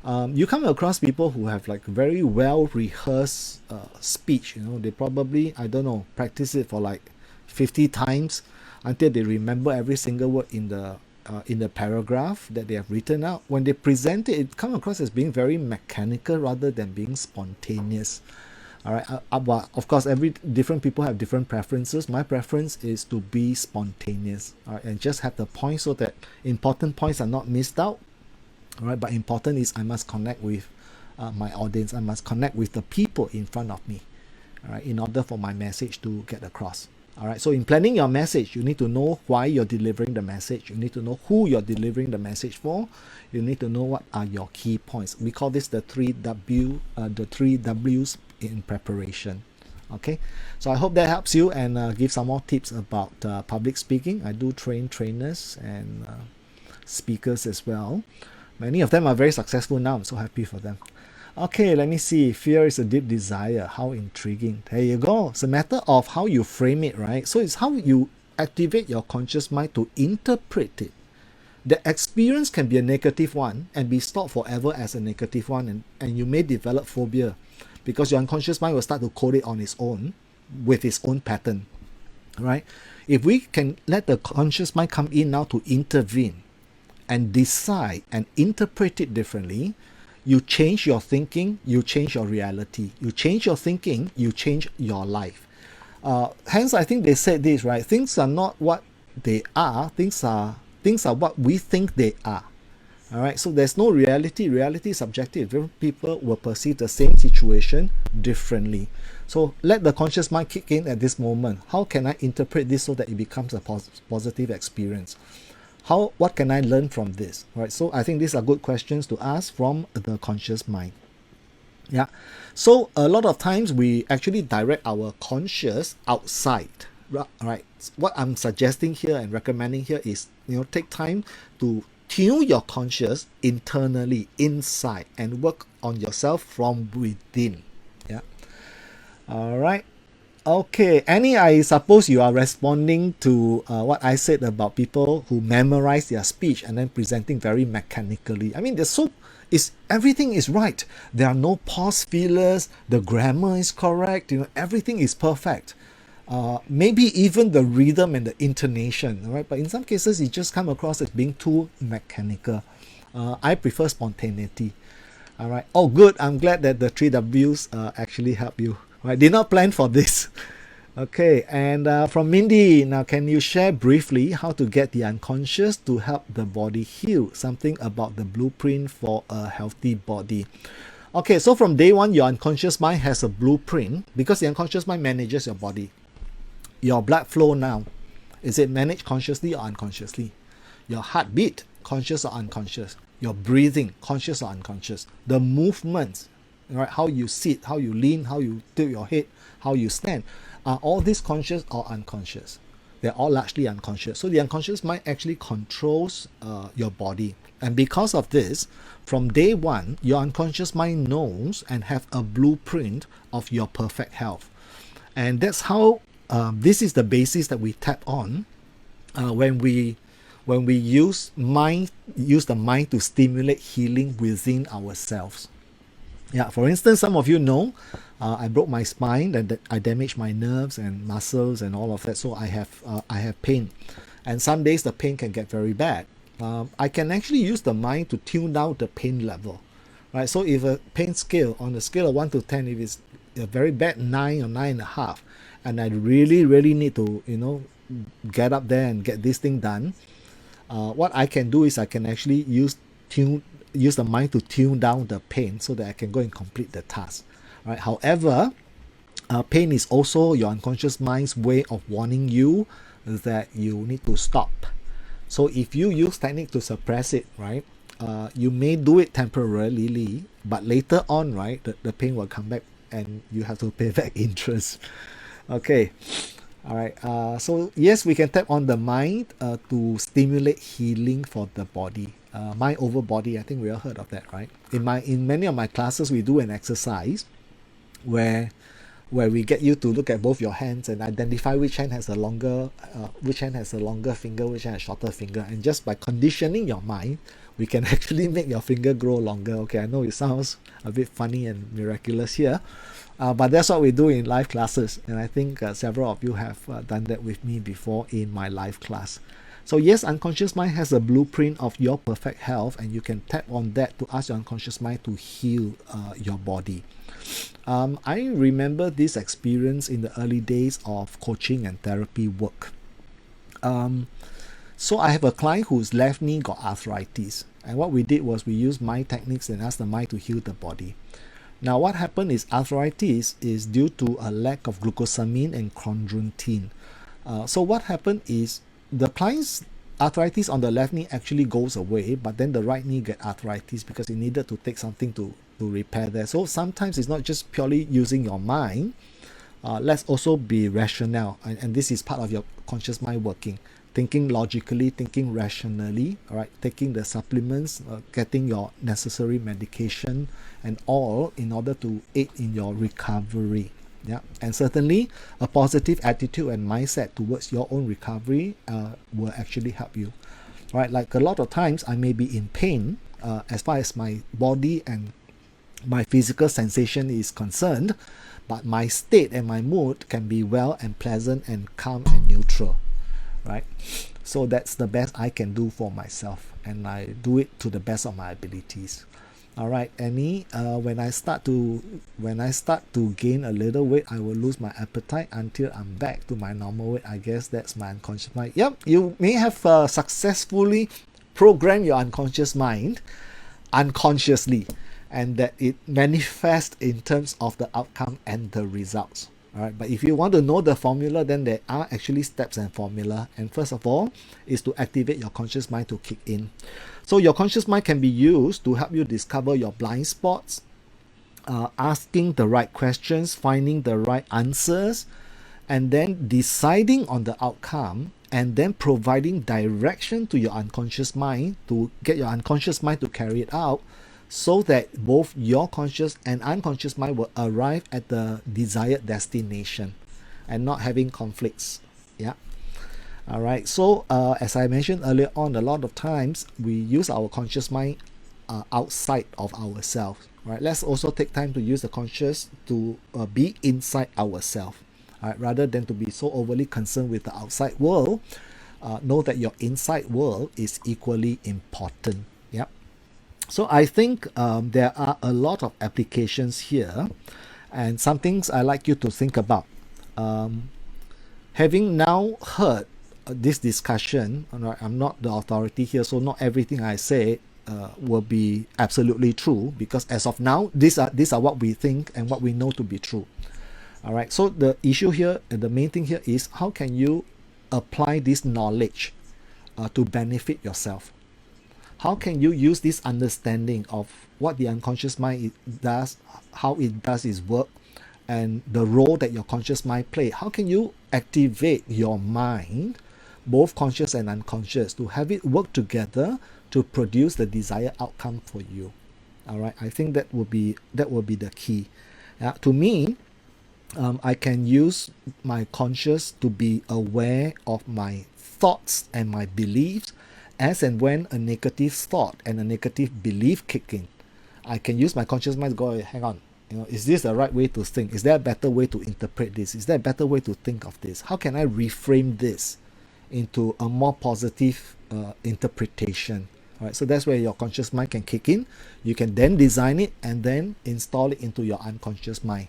You come across people who have like very well rehearsed speech. They probably, I don't know, practice it for like 50 times until they remember every single word in the paragraph that they have written out. When they present it, it comes across as being very mechanical rather than being spontaneous. All right, but of course, every different people have different preferences. My preference is to be spontaneous, all right, and just have the points so that important points are not missed out. All right, but important is I must connect with my audience. I must connect with the people in front of me, all right, in order for my message to get across. All right, so in planning your message, you need to know why you're delivering the message. You need to know who you're delivering the message for. You need to know what are your key points. We call this the three W's in preparation. Okay, so I hope that helps you and give some more tips about public speaking. I do train trainers and speakers as well. Many of them are very successful now. I'm so happy for them. Okay, let me see. Fear is a deep desire. How intriguing. There you go. It's a matter of how you frame it, right? So it's how you activate your conscious mind to interpret it. The experience can be a negative one and be stored forever as a negative one, and you may develop phobia because your unconscious mind will start to code it on its own with its own pattern, right? If we can let the conscious mind come in now to intervene and decide and interpret it differently, you change your thinking, you change your reality. You change your thinking, you change your life. Hence, I think they said this, right? Things are not what they are. Things are what we think they are. All right. So there's no reality. Reality is subjective. Different people will perceive the same situation differently. So let the conscious mind kick in at this moment. How can I interpret this so that it becomes a positive experience? What can I learn from this? Right. So I think these are good questions to ask from the conscious mind. Yeah. So a lot of times we actually direct our conscious outside. Right. What I'm suggesting here and recommending here is, take time to tune your conscious internally, inside, and work on yourself from within. Yeah. All right. Okay, Annie, I suppose you are responding to what I said about people who memorize their speech and then presenting very mechanically. I mean, everything is right. There are no pause fillers. The grammar is correct. Everything is perfect. Maybe even the rhythm and the intonation, right? But in some cases, it just come across as being too mechanical. I prefer spontaneity. All right. Oh, good. I'm glad that the 3Ws actually help you. I did not plan for this. Okay, and from Mindy, now can you share briefly how to get the unconscious to help the body heal? Something about the blueprint for a healthy body. Okay, so from day one, your unconscious mind has a blueprint because the unconscious mind manages your body. Your blood flow now, is it managed consciously or unconsciously? Your heartbeat, conscious or unconscious? Your breathing, conscious or unconscious? The movements, right? How you sit, how you lean, how you tilt your head, how you stand. Are all these conscious or unconscious? They're all largely unconscious. So the unconscious mind actually controls your body. And because of this, from day one, your unconscious mind knows and have a blueprint of your perfect health. And that's how this is the basis that we tap on when we use the mind to stimulate healing within ourselves. Yeah, for instance, some of you know I broke my spine and I damaged my nerves and muscles and all of that. So I have pain, and some days the pain can get very bad. I can actually use the mind to tune down the pain level, right? So if a pain scale on a scale of 1 to 10, if it's a very bad 9 or 9.5, and I really need to get up there and get this thing done, what I can do is I can actually use the mind to tune down the pain so that I can go and complete the task. Right. However, Pain is also your unconscious mind's way of warning you that you need to stop. So if you use technique to suppress it, right, you may do it temporarily, but later on, right, the pain will come back and you have to pay back interest. Okay. All right. So yes, we can tap on the mind to stimulate healing for the body. Mind over body. I think we all heard of that, right? In many of my classes, we do an exercise where we get you to look at both your hands and identify which hand has a longer finger, which hand has shorter finger, and just by conditioning your mind, we can actually make your finger grow longer. Okay, I know it sounds a bit funny and miraculous here, but that's what we do in live classes, and I think several of you have done that with me before in my live class. So yes, unconscious mind has a blueprint of your perfect health, and you can tap on that to ask your unconscious mind to heal your body. I remember this experience in the early days of coaching and therapy work. So I have a client whose left knee got arthritis, and what we did was we used mind techniques and asked the mind to heal the body. Now what happened is arthritis is due to a lack of glucosamine and chondroitin. So what happened is the client's arthritis on the left knee actually goes away, but then the right knee get arthritis because it needed to take something to repair that. So sometimes it's not just purely using your mind. Let's also be rational, and this is part of your conscious mind working. Thinking logically, thinking rationally, all right, taking the supplements, getting your necessary medication and all in order to aid in your recovery. Yeah, and certainly a positive attitude and mindset towards your own recovery will actually help you. Right, like a lot of times I may be in pain as far as my body and my physical sensation is concerned, but my state and my mood can be well and pleasant and calm and neutral, right? So that's the best I can do for myself, and I do it to the best of my abilities. All right, Annie. When I start to gain a little weight, I will lose my appetite until I'm back to my normal weight. I guess that's my unconscious mind. Yep, you may have successfully programmed your unconscious mind unconsciously, and that it manifests in terms of the outcome and the results. All right, but if you want to know the formula, then there are actually steps and formula. And first of all is to activate your conscious mind to kick in. So your conscious mind can be used to help you discover your blind spots, asking the right questions, finding the right answers, and then deciding on the outcome, and then providing direction to your unconscious mind to get your unconscious mind to carry it out, so that both your conscious and unconscious mind will arrive at the desired destination and not having conflicts. Yeah. All right. So as I mentioned earlier on, a lot of times we use our conscious mind outside of ourselves. Right. Let's also take time to use the conscious to be inside ourselves. Right. Rather than to be so overly concerned with the outside world, know that your inside world is equally important. Yeah. So I think there are a lot of applications here, and some things I like you to think about. Having now heard this discussion, I'm not the authority here, so not everything I say will be absolutely true, because as of now, these are what we think and what we know to be true. All right. So the issue here, and the main thing here is, how can you apply this knowledge to benefit yourself? How can you use this understanding of what the unconscious mind does, how it does its work, and the role that your conscious mind plays? How can you activate your mind, both conscious and unconscious, to have it work together to produce the desired outcome for you? All right, I think that will be the key. To me, I can use my conscious to be aware of my thoughts and my beliefs. As and when a negative thought and a negative belief kick in, I can use my conscious mind to go, hang on, is this the right way to think? Is there a better way to interpret this? Is there a better way to think of this? How can I reframe this into a more positive interpretation? All right, so that's where your conscious mind can kick in. You can then design it and then install it into your unconscious mind.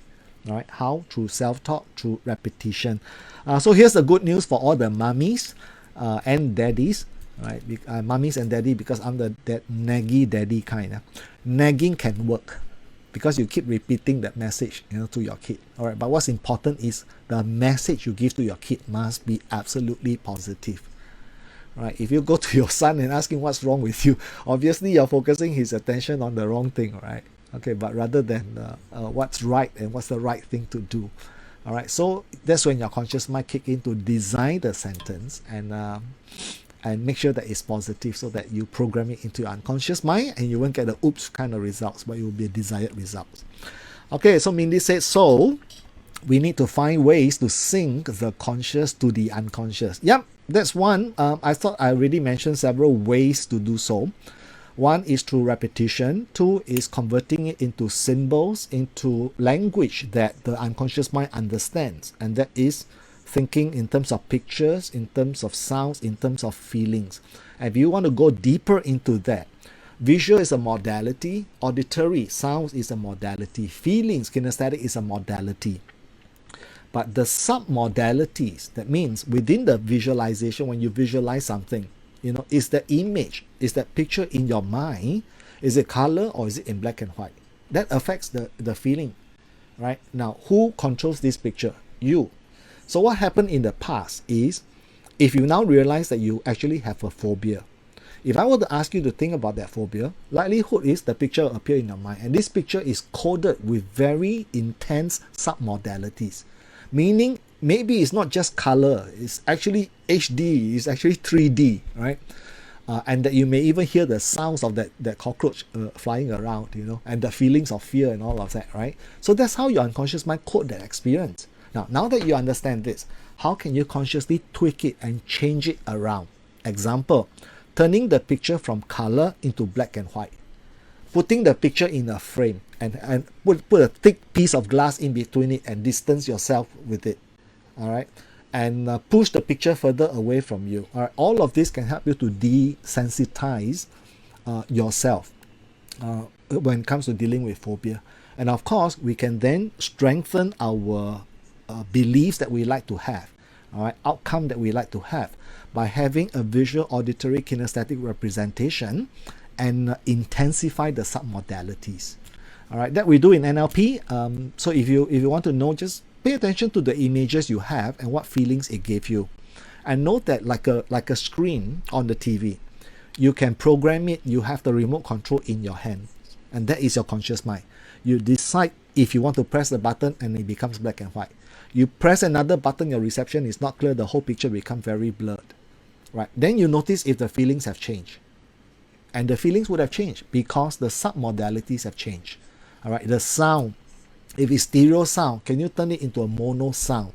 All right, how? Through self-talk, through repetition. So here's the good news for all the mummies and daddies. Right, mummies and daddy, because I'm that naggy daddy kind. Nagging can work. because you keep repeating that message, to your kid. All right, but what's important is the message you give to your kid must be absolutely positive. Right? If you go to your son and ask him what's wrong with you, obviously you're focusing his attention on the wrong thing, right? Okay, but rather than what's right and what's the right thing to do. All right, so that's when your conscious mind kick in to design the sentence and make sure that it's positive, so that you program it into your unconscious mind and you won't get the oops kind of results, but it will be a desired results. Okay, so Mindy said, so we need to find ways to sync the conscious to the unconscious. Yep, that's one. I thought I already mentioned several ways to do so. One is through repetition. Two is converting it into symbols, into language that the unconscious mind understands. And that is thinking in terms of pictures, in terms of sounds, in terms of feelings. And if you want to go deeper into that, visual is a modality, auditory, sounds is a modality, feelings, kinesthetic is a modality. But the sub-modalities, that means within the visualization, when you visualize something, is the image, is that picture in your mind, is it color or is it in black and white? That affects the feeling, right? Now, who controls this picture? You. So what happened in the past is, if you now realize that you actually have a phobia, if I were to ask you to think about that phobia, likelihood is the picture will appear in your mind. And this picture is coded with very intense sub-modalities. Meaning, maybe it's not just color, it's actually HD, it's actually 3D, right? And that you may even hear the sounds of that cockroach flying around, and the feelings of fear and all of that, right? So that's how your unconscious mind code that experience. Now that you understand this, how can you consciously tweak it and change it around? Example, turning the picture from color into black and white. Putting the picture in a frame and put a thick piece of glass in between it and distance yourself with it. All right. And push the picture further away from you. All right. All of this can help you to desensitize yourself when it comes to dealing with phobia. And of course, we can then strengthen our beliefs that we like to have, all right, outcome that we like to have, by having a visual, auditory, kinesthetic representation and intensify the sub-modalities. All right, that we do in NLP. So if you want to know, just pay attention to the images you have and what feelings it gave you. And note that like a screen on the TV, you can program it, you have the remote control in your hand. And that is your conscious mind. You decide if you want to press the button and it becomes black and white. You press another button, your reception is not clear, the whole picture becomes very blurred. Right? Then you notice if the feelings have changed. And the feelings would have changed because the sub-modalities have changed. All right, the sound, if it's stereo sound, can you turn it into a mono sound?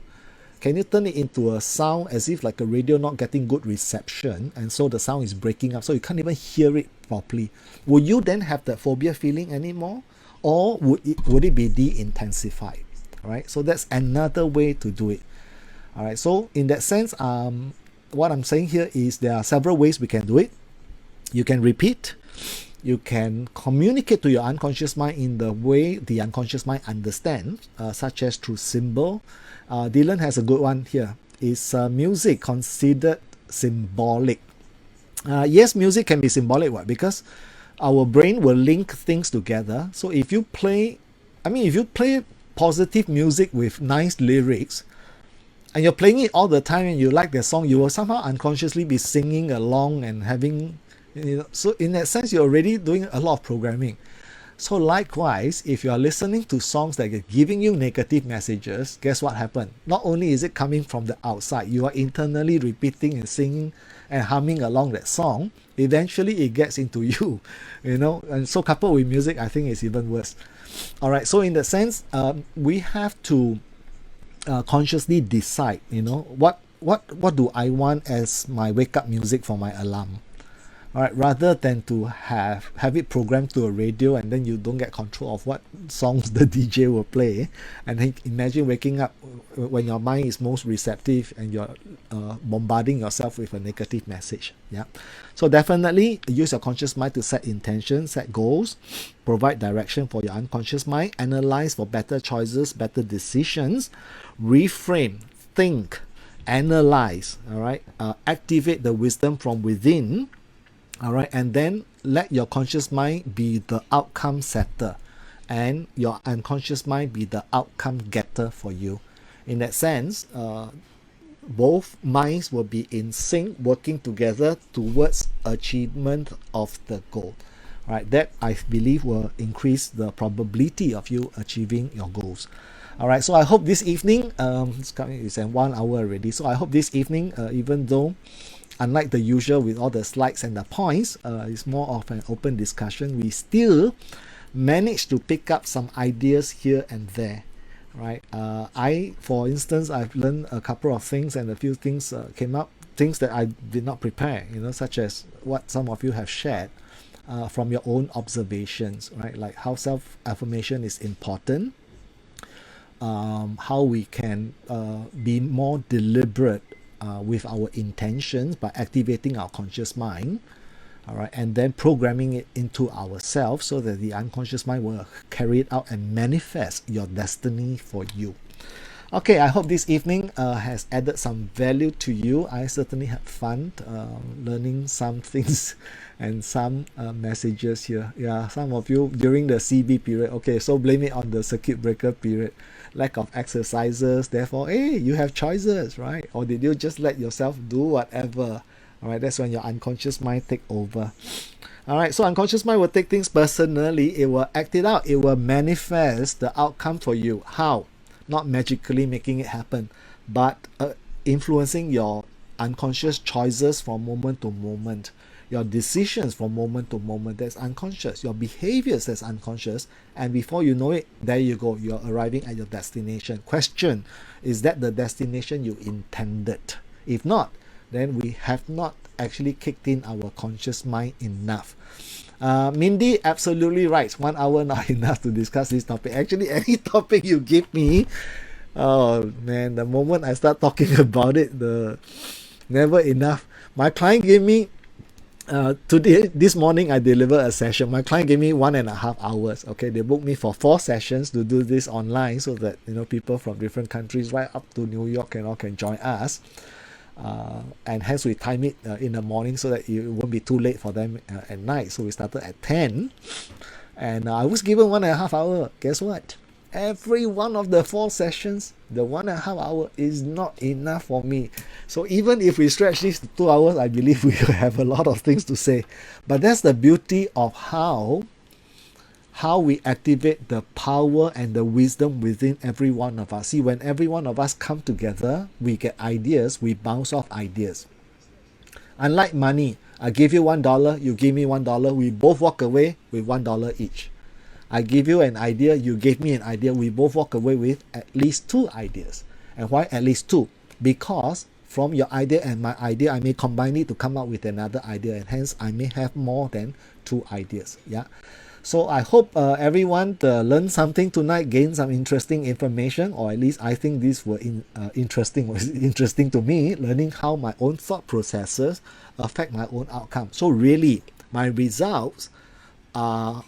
Can you turn it into a sound as if like a radio not getting good reception, and so the sound is breaking up, so you can't even hear it properly? Would you then have that phobia feeling anymore? Or would it be de-intensified? All right, so that's another way to do it. All right, so in that sense, what I'm saying here is there are several ways we can do it. You can repeat. You can communicate to your unconscious mind in the way the unconscious mind understands, such as through symbol. Dylan has a good one here. Is music considered symbolic? Yes, music can be symbolic, what? Because our brain will link things together. So if you play positive music with nice lyrics, and you're playing it all the time and you like the song, you will somehow unconsciously be singing along and having, so in that sense, you're already doing a lot of programming. So likewise, if you are listening to songs that are giving you negative messages, guess what happened? Not only is it coming from the outside, you are internally repeating and singing and humming along that song. Eventually it gets into you, and so coupled with music, I think it's even worse. All right, so in that sense, we have to consciously decide, what do I want as my wake up music for my alarm? All right, rather than to have it programmed to a radio and then you don't get control of what songs the DJ will play. And then imagine waking up when your mind is most receptive and you're bombarding yourself with a negative message. Yeah, so definitely use your conscious mind to set intentions, set goals, provide direction for your unconscious mind, analyze for better choices, better decisions, reframe, think, analyze. All right, activate the wisdom from within. All right, and then let your conscious mind be the outcome setter and your unconscious mind be the outcome getter for you. In that sense, both minds will be in sync, working together towards achievement of the goal. Right, that I believe will increase the probability of you achieving your goals. All right, so I hope this evening, it's in 1 hour already. So I hope this evening, even though unlike the usual with all the slides and the points, it's more of an open discussion, we still managed to pick up some ideas here and there. Right, for instance, I've learned a couple of things, and a few things came up, things that I did not prepare, such as what some of you have shared from your own observations, right? Like how self-affirmation is important, how we can be more deliberate with our intentions by activating our conscious mind, all right, and then programming it into ourselves so that the unconscious mind will carry it out and manifest your destiny for you. Okay, I hope this evening has added some value to you. I certainly had fun learning some things and some messages here. Yeah, some of you during the CB period. Okay, so blame it on the circuit breaker period. Lack of exercises. Therefore, hey, you have choices, right? Or did you just let yourself do whatever? All right, that's when your unconscious mind take over. All right, so unconscious mind will take things personally. It will act it out. It will manifest the outcome for you. How? Not magically making it happen, but influencing your unconscious choices from moment to moment, your decisions from moment to moment. That's unconscious. Your behaviors, that's unconscious. And before you know it, there you go. You're arriving at your destination. Question, is that the destination you intended? If not, then we have not actually kicked in our conscious mind enough. Mindy, absolutely right. 1 hour not enough to discuss this topic. Actually, any topic you give me, oh man, the moment I start talking about it, the never enough. My client gave me this morning I delivered a session. My client gave me 1.5 hours. Okay, they booked me for 4 sessions to do this online so that people from different countries right up to New York and all can join us. And hence we time it in the morning so that it won't be too late for them at night. So we started at 10, and I was given 1.5 hour. Guess what? Every one of the 4 sessions, the 1.5 hour is not enough for me. So even if we stretch this to 2 hours, I believe we will have a lot of things to say. But that's the beauty of how we activate the power and the wisdom within every one of us. See, when every one of us come together, we get ideas, we bounce off ideas. Unlike money, I give you $1, you give me $1, we both walk away with $1 each. I give you an idea, you gave me an idea, we both walk away with at least 2 ideas. And why at least 2? Because from your idea and my idea, I may combine it to come up with another idea, and hence I may have more than 2 ideas. Yeah. So I hope everyone learned something tonight, gained some interesting information, or at least I think these were interesting. Was interesting to me, learning how my own thought processes affect my own outcome. So really, my results are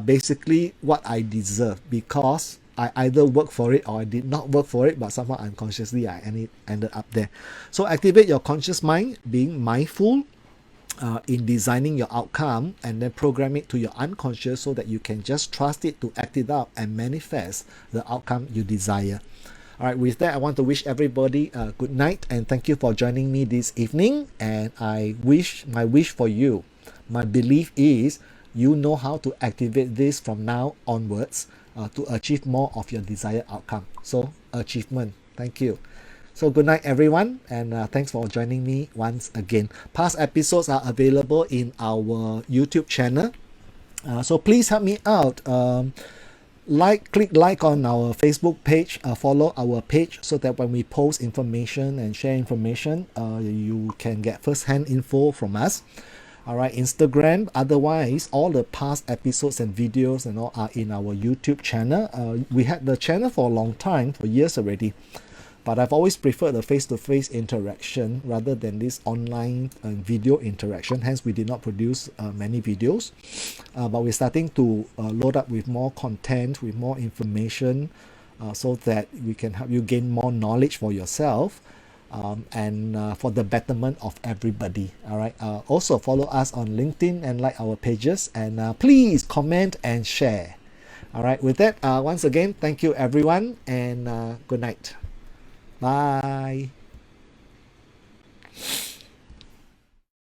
basically what I deserve, because I either work for it or I did not work for it, but somehow unconsciously I ended up there. So activate your conscious mind, being mindful in designing your outcome, and then program it to your unconscious so that you can just trust it to act it out and manifest the outcome you desire. All right, with that, I want to wish everybody a good night, and thank you for joining me this evening. And my wish for you, my belief is you know how to activate this from now onwards to achieve more of your desired outcome. So achievement. Thank you. So good night, everyone, and thanks for joining me once again. Past episodes are available in our YouTube channel, so please help me out. Click like on our Facebook page, follow our page so that when we post information and share information, you can get first-hand info from us. All right, Instagram. Otherwise, all the past episodes and videos and all are in our YouTube channel. We had the channel for a long time, for years already. But I've always preferred the face-to-face interaction rather than this online video interaction. Hence, we did not produce many videos. But we're starting to load up with more content, with more information, so that we can help you gain more knowledge for yourself and for the betterment of everybody. All right. Also, follow us on LinkedIn and like our pages. And please comment and share. All right, with that, once again, thank you everyone, and good night. Bye.